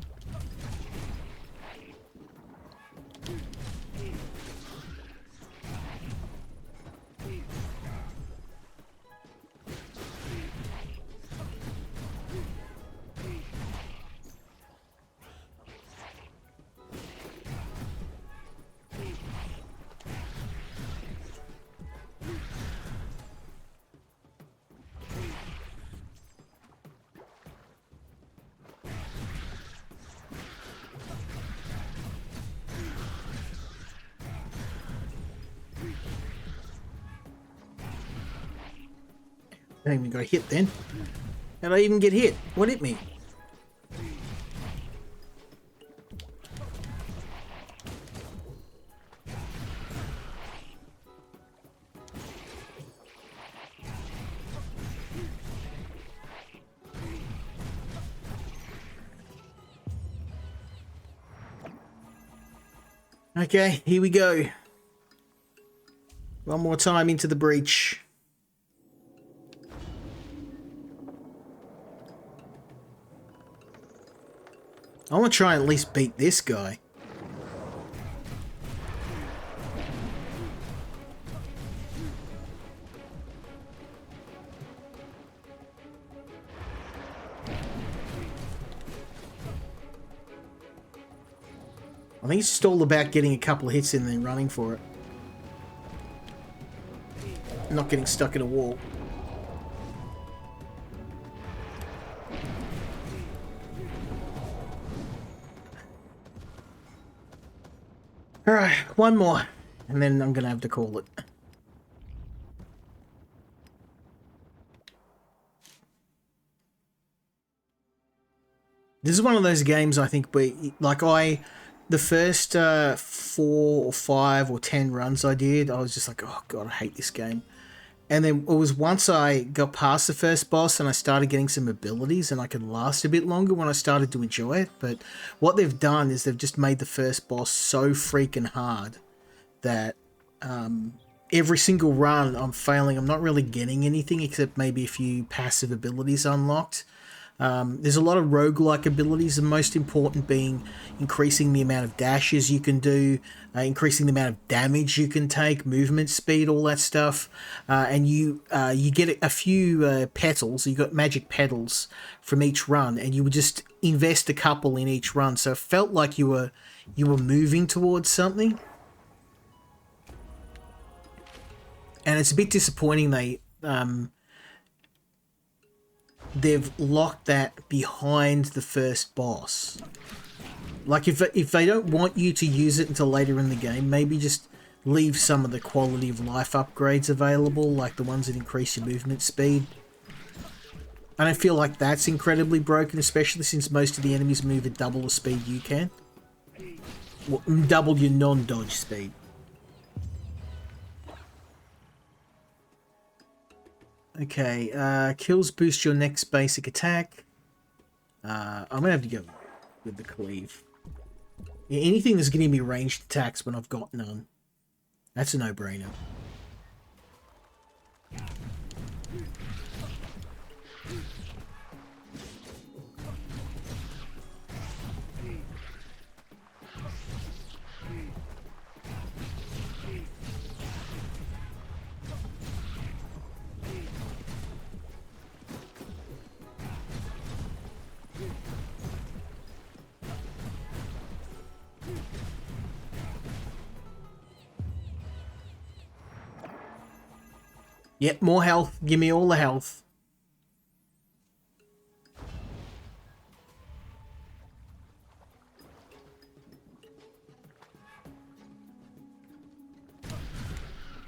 I haven't even got hit then. How'd I even get hit? What hit me? Okay, here we go. One more time into the breach. I want to try and at least beat this guy. I think it's just all about getting a couple of hits in and then running for it. Not getting stuck in a wall. Alright, one more. And then I'm going to have to call it. This is one of those games I think where, like the first 4 or 5 or 10 runs I did, I was just like, oh god, I hate this game. And then it was once I got past the first boss and I started getting some abilities and I could last a bit longer when I started to enjoy it. But what they've done is they've just made the first boss so freaking hard that every single run I'm failing. I'm not really getting anything except maybe a few passive abilities unlocked. There's a lot of roguelike abilities, the most important being increasing the amount of dashes you can do, increasing the amount of damage you can take, movement speed, all that stuff. And you get a few petals, you got magic petals from each run, and you would just invest a couple in each run. So it felt like you were moving towards something. And it's a bit disappointing they've locked that behind the first boss. Like, if they don't want you to use it until later in the game, maybe just leave some of the quality of life upgrades available, like the ones that increase your movement speed. I don't feel like that's incredibly broken, especially since most of the enemies move at double the speed you can. Well, double your non-dodge speed. Okay, kills boost your next basic attack. I'm gonna have to go with the cleave. Yeah, anything that's giving me ranged attacks when I've got none. That's a no-brainer. Yep, more health. Give me all the health.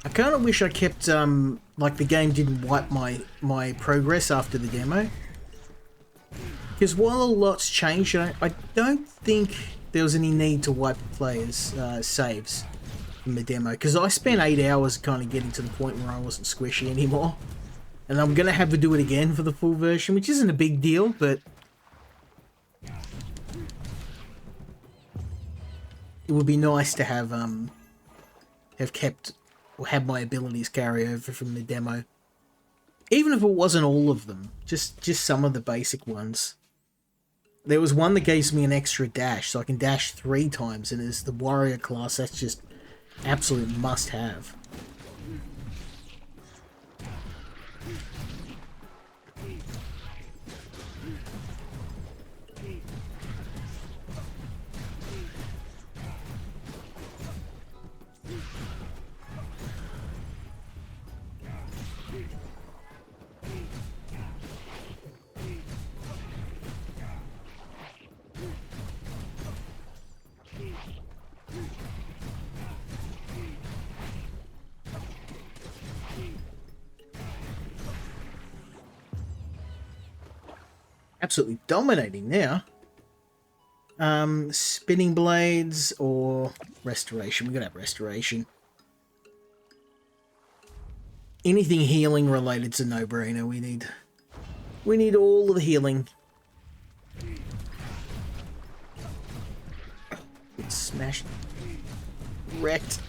I kind of wish I kept, like the game didn't wipe my progress after the demo. Because while a lot's changed, I don't think there was any need to wipe the players' saves from the demo. Because I spent 8 hours kind of getting to the point where I wasn't squishy anymore. And I'm going to have to do it again for the full version, which isn't a big deal, but it would be nice to have kept or had my abilities carry over from the demo. Even if it wasn't all of them, just some of the basic ones. There was one that gives me an extra dash, so I can dash 3 times, and as the warrior class, that's just absolute must-have. Absolutely dominating now. Spinning blades or restoration. We're gonna have restoration. Anything healing related is a no-brainer. We need all of the healing. It's smashed. Wrecked.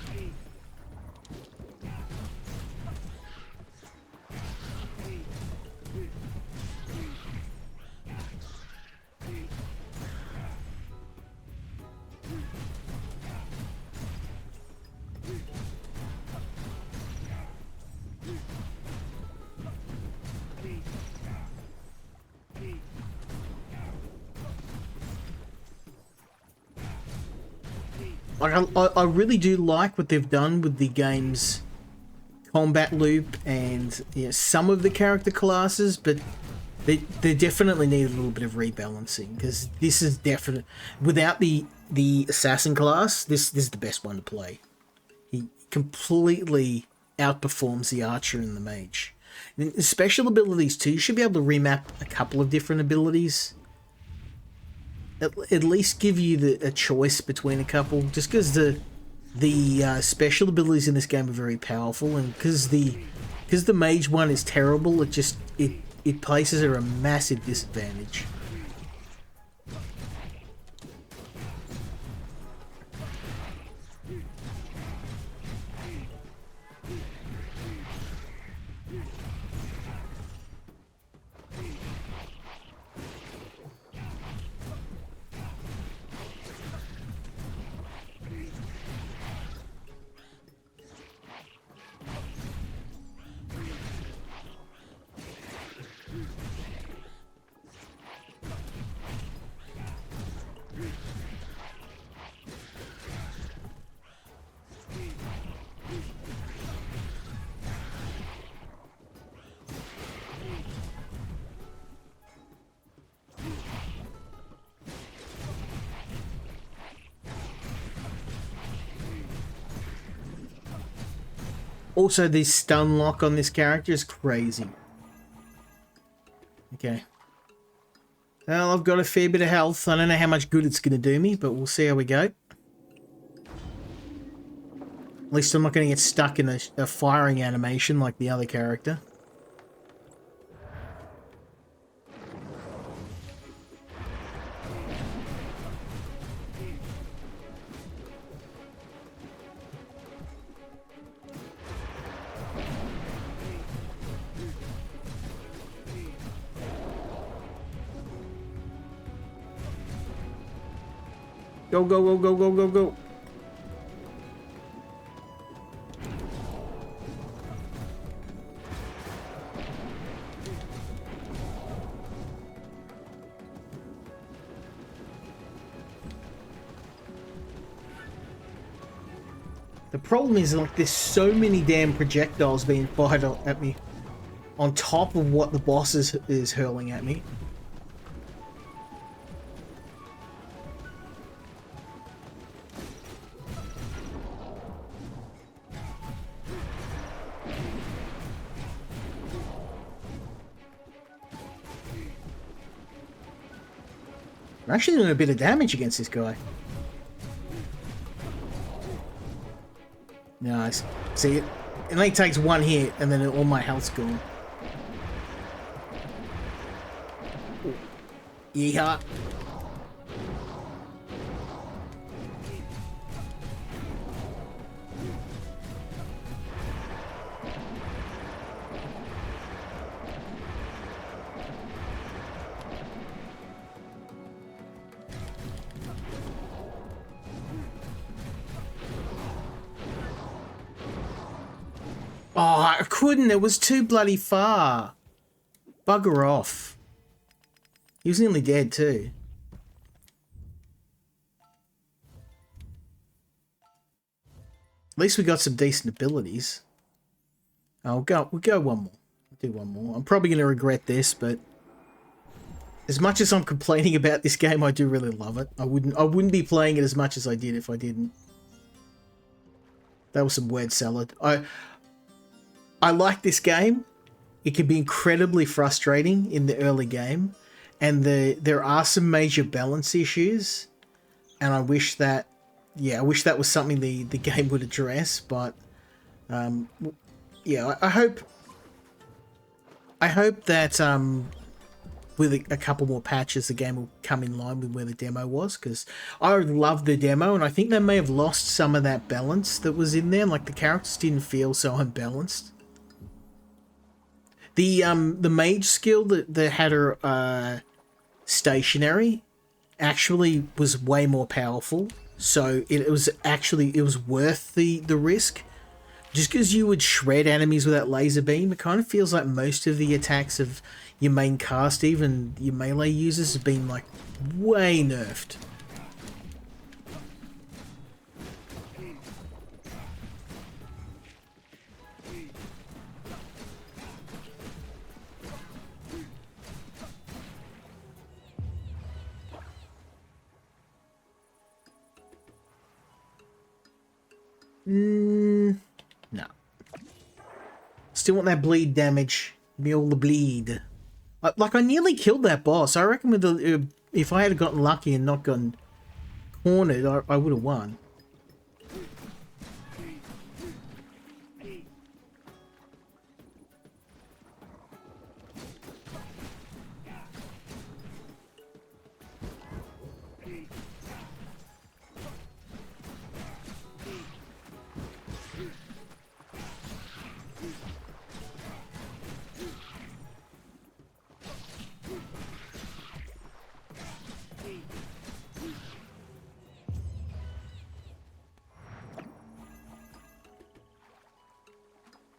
Like, I really do like what they've done with the game's combat loop and some of the character classes, but they definitely need a little bit of rebalancing, because this is definite. Without the assassin class, this is the best one to play. He completely outperforms the archer and the mage. And the special abilities too, you should be able to remap a couple of different abilities. At least give you a choice between a couple, just because the special abilities in this game are very powerful, and because the mage one is terrible, it places her at a massive disadvantage. Also, the stun lock on this character is crazy. Okay. Well, I've got a fair bit of health. I don't know how much good it's going to do me, but we'll see how we go. At least I'm not going to get stuck in a firing animation like the other character. Go, go, go, go, go, go, go. The problem is, like, there's so many damn projectiles being fired at me on top of what the boss is hurling at me. I'm actually doing a bit of damage against this guy. Nice. See, it only takes one hit and then all my health's gone. Yeehaw. Oh, I couldn't. It was too bloody far. Bugger off. He was nearly dead too. At least we got some decent abilities. Oh, we'll go one more. We'll do one more. I'm probably going to regret this, but as much as I'm complaining about this game, I do really love it. I wouldn't be playing it as much as I did if I didn't. That was some word salad. I like this game. It can be incredibly frustrating in the early game, and there are some major balance issues, and I wish that was something the game would address. But yeah, I hope that with a couple more patches, the game will come in line with where the demo was, because I loved the demo, and I think they may have lost some of that balance that was in there. Like, the characters didn't feel so unbalanced. The mage skill that had her stationary actually was way more powerful, so it was worth the risk. Just because you would shred enemies with that laser beam, it kind of feels like most of the attacks of your main cast, even your melee users, have been like way nerfed. No. Still want that bleed damage. Give me all the bleed. Like, I nearly killed that boss. I reckon with if I had gotten lucky and not gotten cornered, I would have won.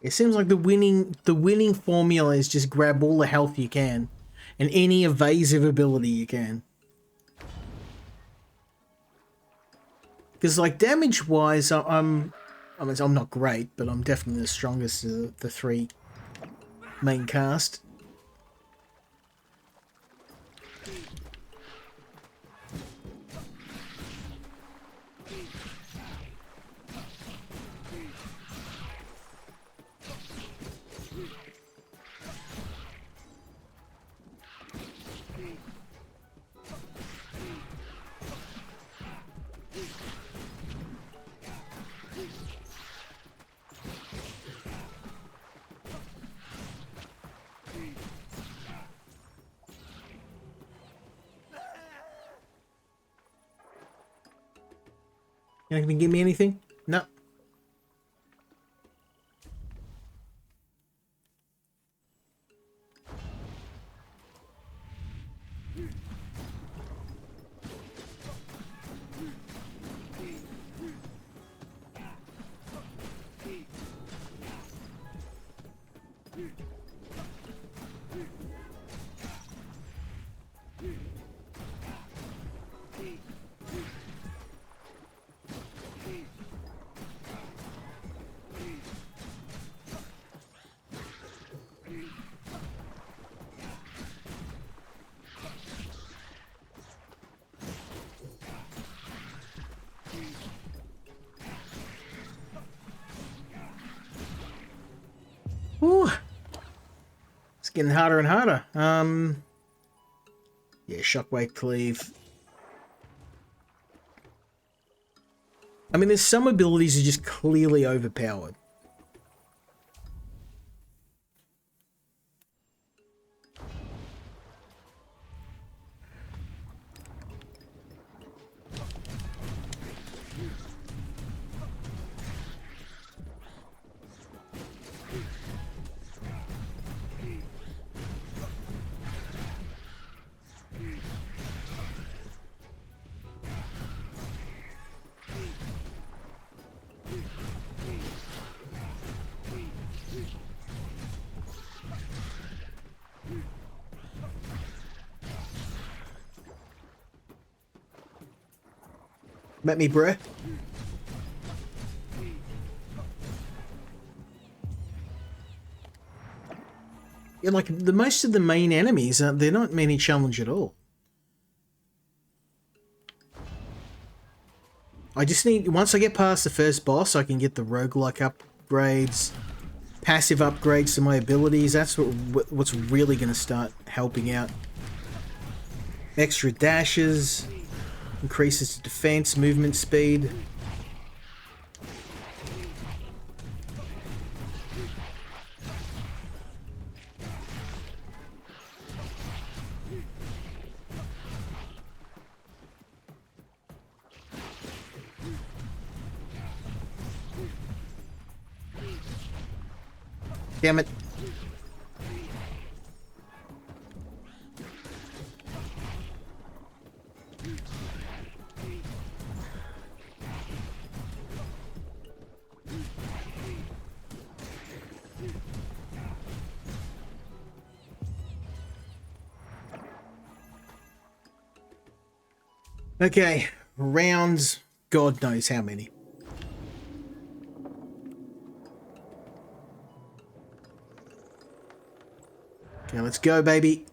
It seems like the winning formula is just grab all the health you can and any evasive ability you can. Because, like, damage wise, I'm not great, but I'm definitely the strongest of the three main cast. You're not gonna give me anything? No. getting harder and harder. Yeah, shockwave cleave. I mean, there's some abilities that are just clearly overpowered. Met me, bruh. Yeah, like, the most of the main enemies, they're not many challenge at all. I just need, once I get past the first boss, I can get the roguelike upgrades, passive upgrades to my abilities. That's what's really going to start helping out. Extra dashes. Increases defense, movement speed. Damn it. Okay, rounds, God knows how many. Okay, let's go, baby.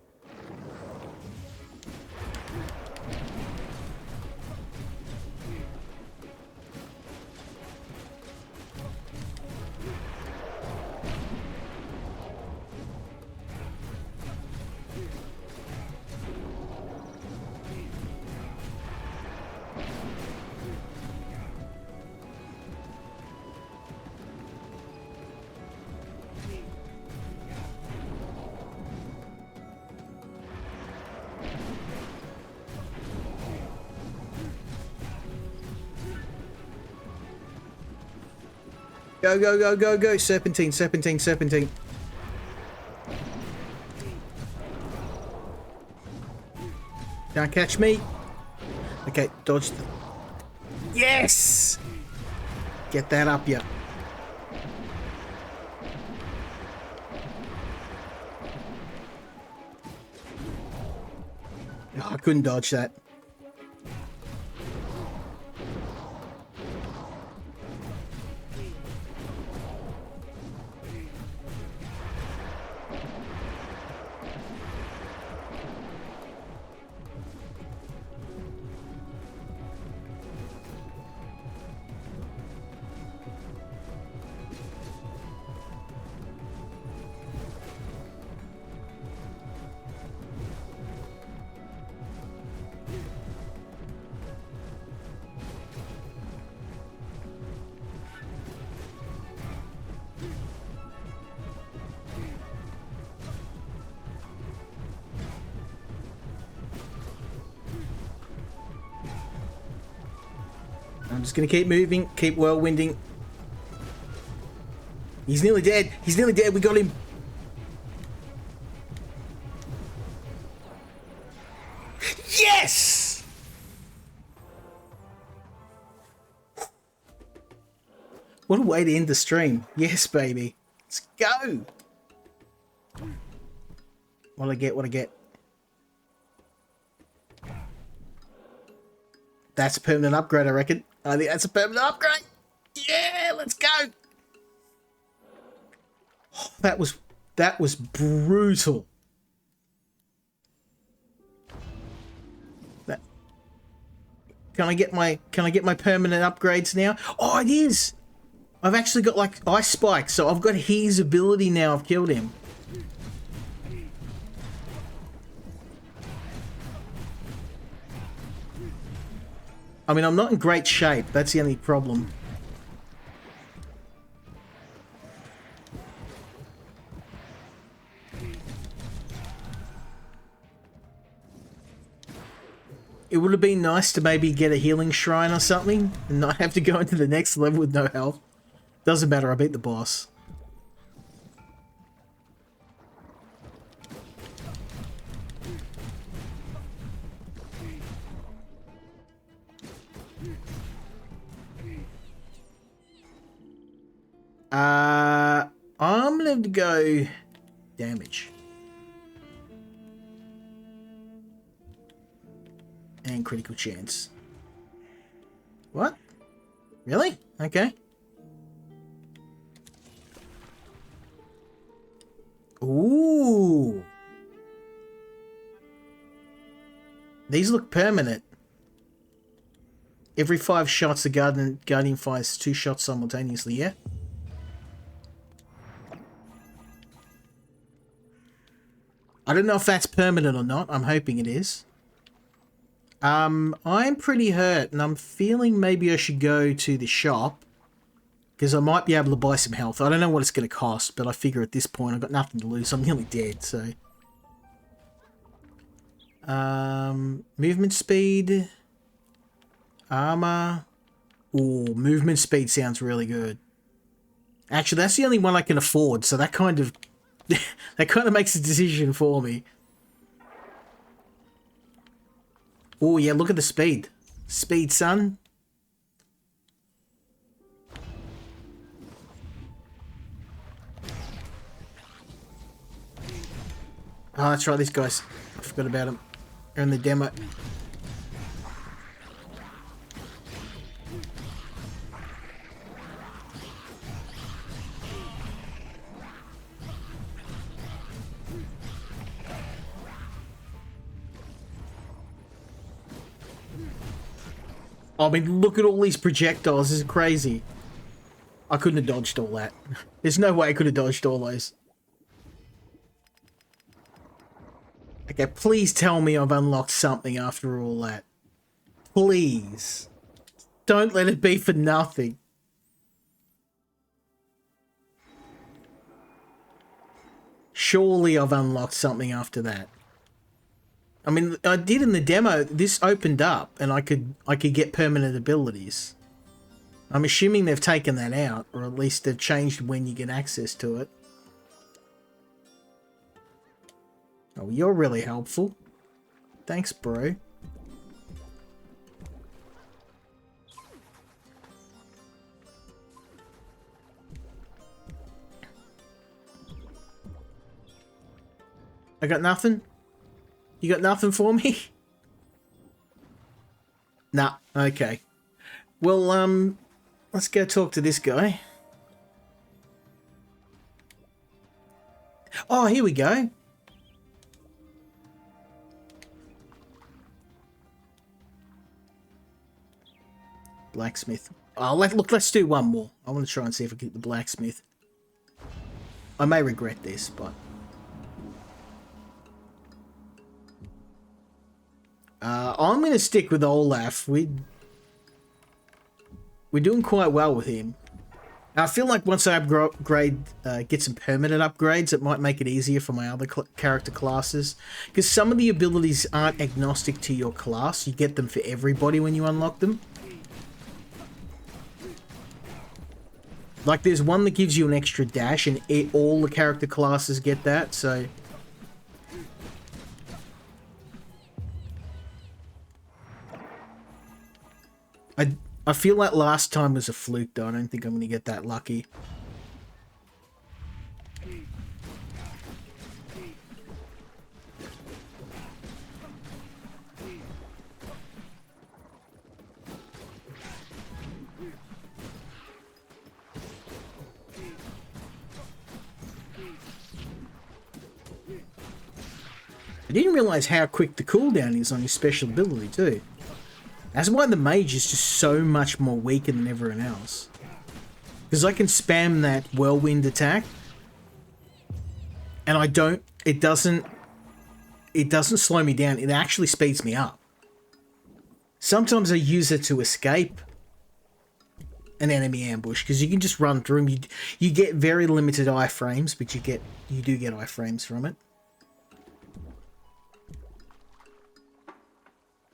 Go, go, go, go, go. Serpentine, serpentine, serpentine. Can't catch me. Okay, dodge the... Yes! Get that up, yeah. Oh, I couldn't dodge that. I'm just gonna keep moving, keep whirlwinding. He's nearly dead. He's nearly dead. We got him. Yes! What a way to end the stream. Yes, baby. Let's go. What'll I get? What'll I get? That's a permanent upgrade, I reckon. I think that's a permanent upgrade. Yeah, let's go. Oh, that was brutal. That, can I get my permanent upgrades now? Oh, it is. I've actually got like ice spikes, so I've got his ability now. I've killed him. I mean, I'm not in great shape. That's the only problem. It would have been nice to maybe get a healing shrine or something and not have to go into the next level with no health. Doesn't matter, I beat the boss. I'm going to go damage. And critical chance. What? Really? Okay. Ooh. These look permanent. Every 5 shots, the Guardian fires 2 shots simultaneously, yeah? I don't know if that's permanent or not. I'm hoping it is. I'm pretty hurt, and I'm feeling maybe I should go to the shop, because I might be able to buy some health. I don't know what it's going to cost, but I figure at this point I've got nothing to lose. I'm nearly dead, so... movement speed... Armor... Ooh, movement speed sounds really good. Actually, that's the only one I can afford, so that kind of... that kind of makes a decision for me. Oh, yeah, look at the speed. Speed, son. Oh, that's right, these guys. I forgot about them. They're in the demo. I mean, look at all these projectiles. This is crazy. I couldn't have dodged all that. There's no way I could have dodged all those. Okay, please tell me I've unlocked something after all that. Please. Don't let it be for nothing. Surely I've unlocked something after that. I mean, I did in the demo. This opened up, and I could get permanent abilities. I'm assuming they've taken that out, or at least they've changed when you get access to it. Oh, you're really helpful. Thanks, bro. I got nothing? You got nothing for me? Nah, okay. Well, let's go talk to this guy. Oh, here we go. Blacksmith. Oh, let's do one more. I want to try and see if I can get the blacksmith. I may regret this, but... I'm going to stick with Olaf. We're doing quite well with him. I feel like once I upgrade, get some permanent upgrades, it might make it easier for my other character classes. Because some of the abilities aren't agnostic to your class. You get them for everybody when you unlock them. Like, there's one that gives you an extra dash, and all the character classes get that, so... I feel like last time was a fluke, though. I don't think I'm going to get that lucky. I didn't realise how quick the cooldown is on his special ability, too. That's why the mage is just so much more weaker than everyone else. Because I can spam that whirlwind attack, and it doesn't slow me down. It actually speeds me up. Sometimes I use it to escape an enemy ambush, because you can just run through them. You get very limited iframes, but you do get iframes from it.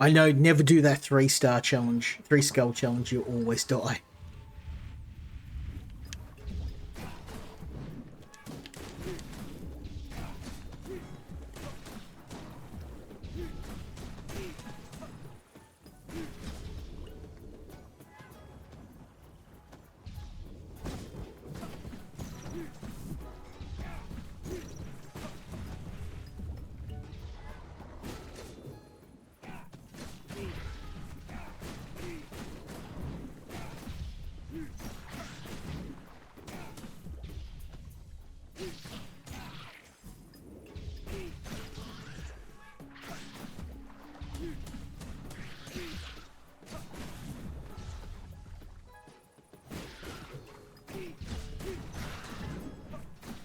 I know, never do that 3-star challenge, 3-skull challenge, you always die.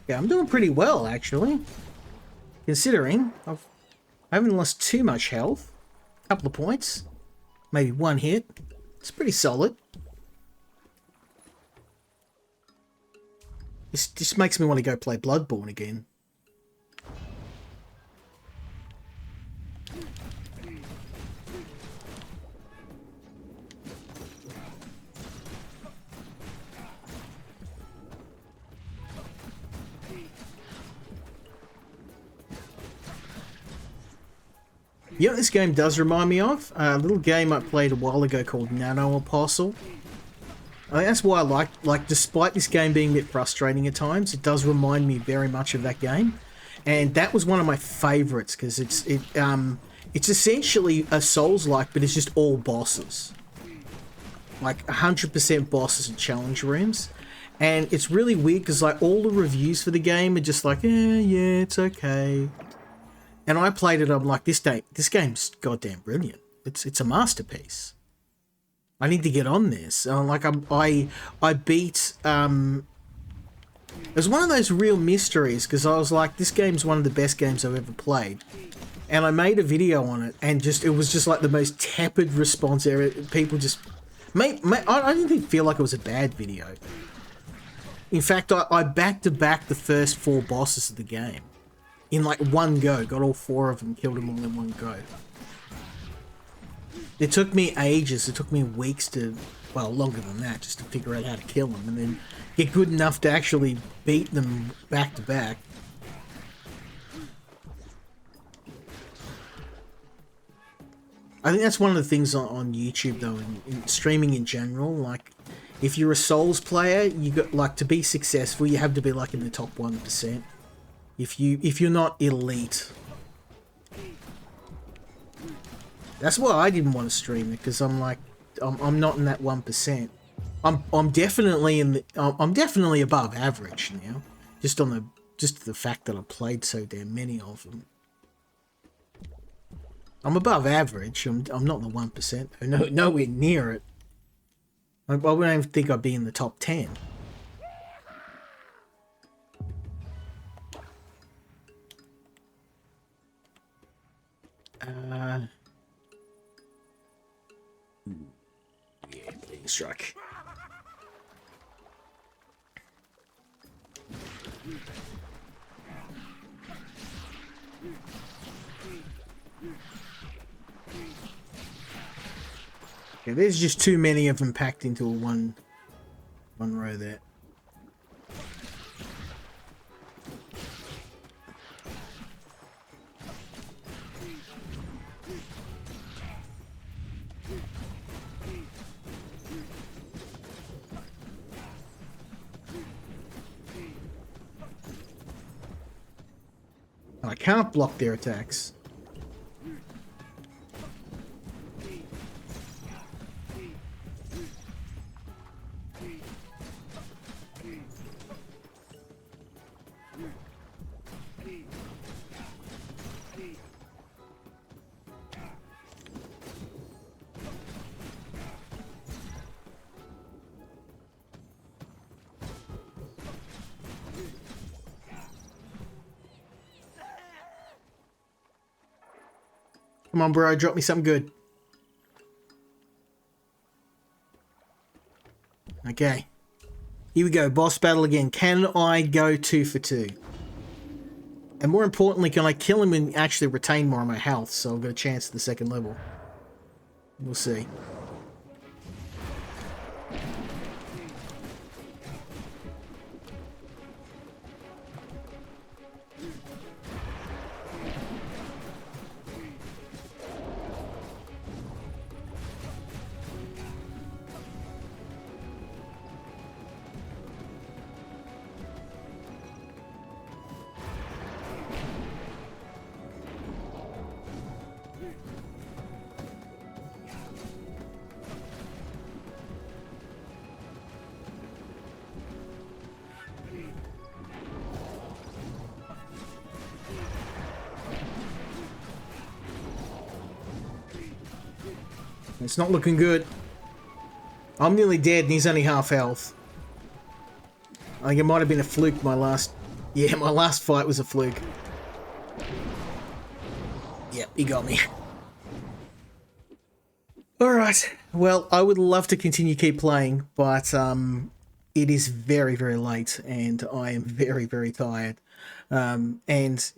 Yeah, I'm doing pretty well, actually. Considering I haven't lost too much health. A couple of points. Maybe 1 hit. It's pretty solid. This just makes me want to go play Bloodborne again. You know what this game does remind me of? A little game I played a while ago called Nano Apostle. I think that's why I like despite this game being a bit frustrating at times, it does remind me very much of that game. And that was one of my favorites, because it's essentially a Souls-like, but it's just all bosses. Like 100% bosses and challenge rooms. And it's really weird, because like all the reviews for the game are just like, yeah, it's okay. And I played it, I'm like, this game's goddamn brilliant. It's a masterpiece. I need to get on this. I beat, it was one of those real mysteries, because I was like, this game's one of the best games I've ever played. And I made a video on it, and it was just like the most tepid response ever. People just, I didn't even feel like it was a bad video. In fact, I back-to-back the first 4 bosses of the game. In like one go, got all 4 of them, killed them all in one go. It took me ages, it took me weeks to, well, longer than that, just to figure out how to kill them, and then get good enough to actually beat them back to back. I think that's one of the things on YouTube though, in streaming in general, like, if you're a Souls player, you got, like, to be successful, you have to be like in the top 1%. If you're not elite. That's why I didn't want to stream it, because I'm like, I'm not in that 1%. I'm definitely I'm definitely above average now. Just the fact that I played so damn many of them. I'm above average. I'm not in the 1%. Nowhere near it. I wouldn't even think I'd be in the top 10. Yeah, being struck. Yeah, there's just too many of them packed into a one row there. I can't block their attacks. Come on, bro, drop me something good. Okay. Here we go. Boss battle again. Can I go 2 for 2? And more importantly, can I kill him and actually retain more of my health so I've got a chance at the second level? We'll see. It's not looking good. I'm nearly dead and he's only half health. I think it might have been a fluke, my last... Yeah, my last fight was a fluke. Yep, he got me. Alright, well, I would love to continue keep playing, but it is very, very late and I am very, very tired. And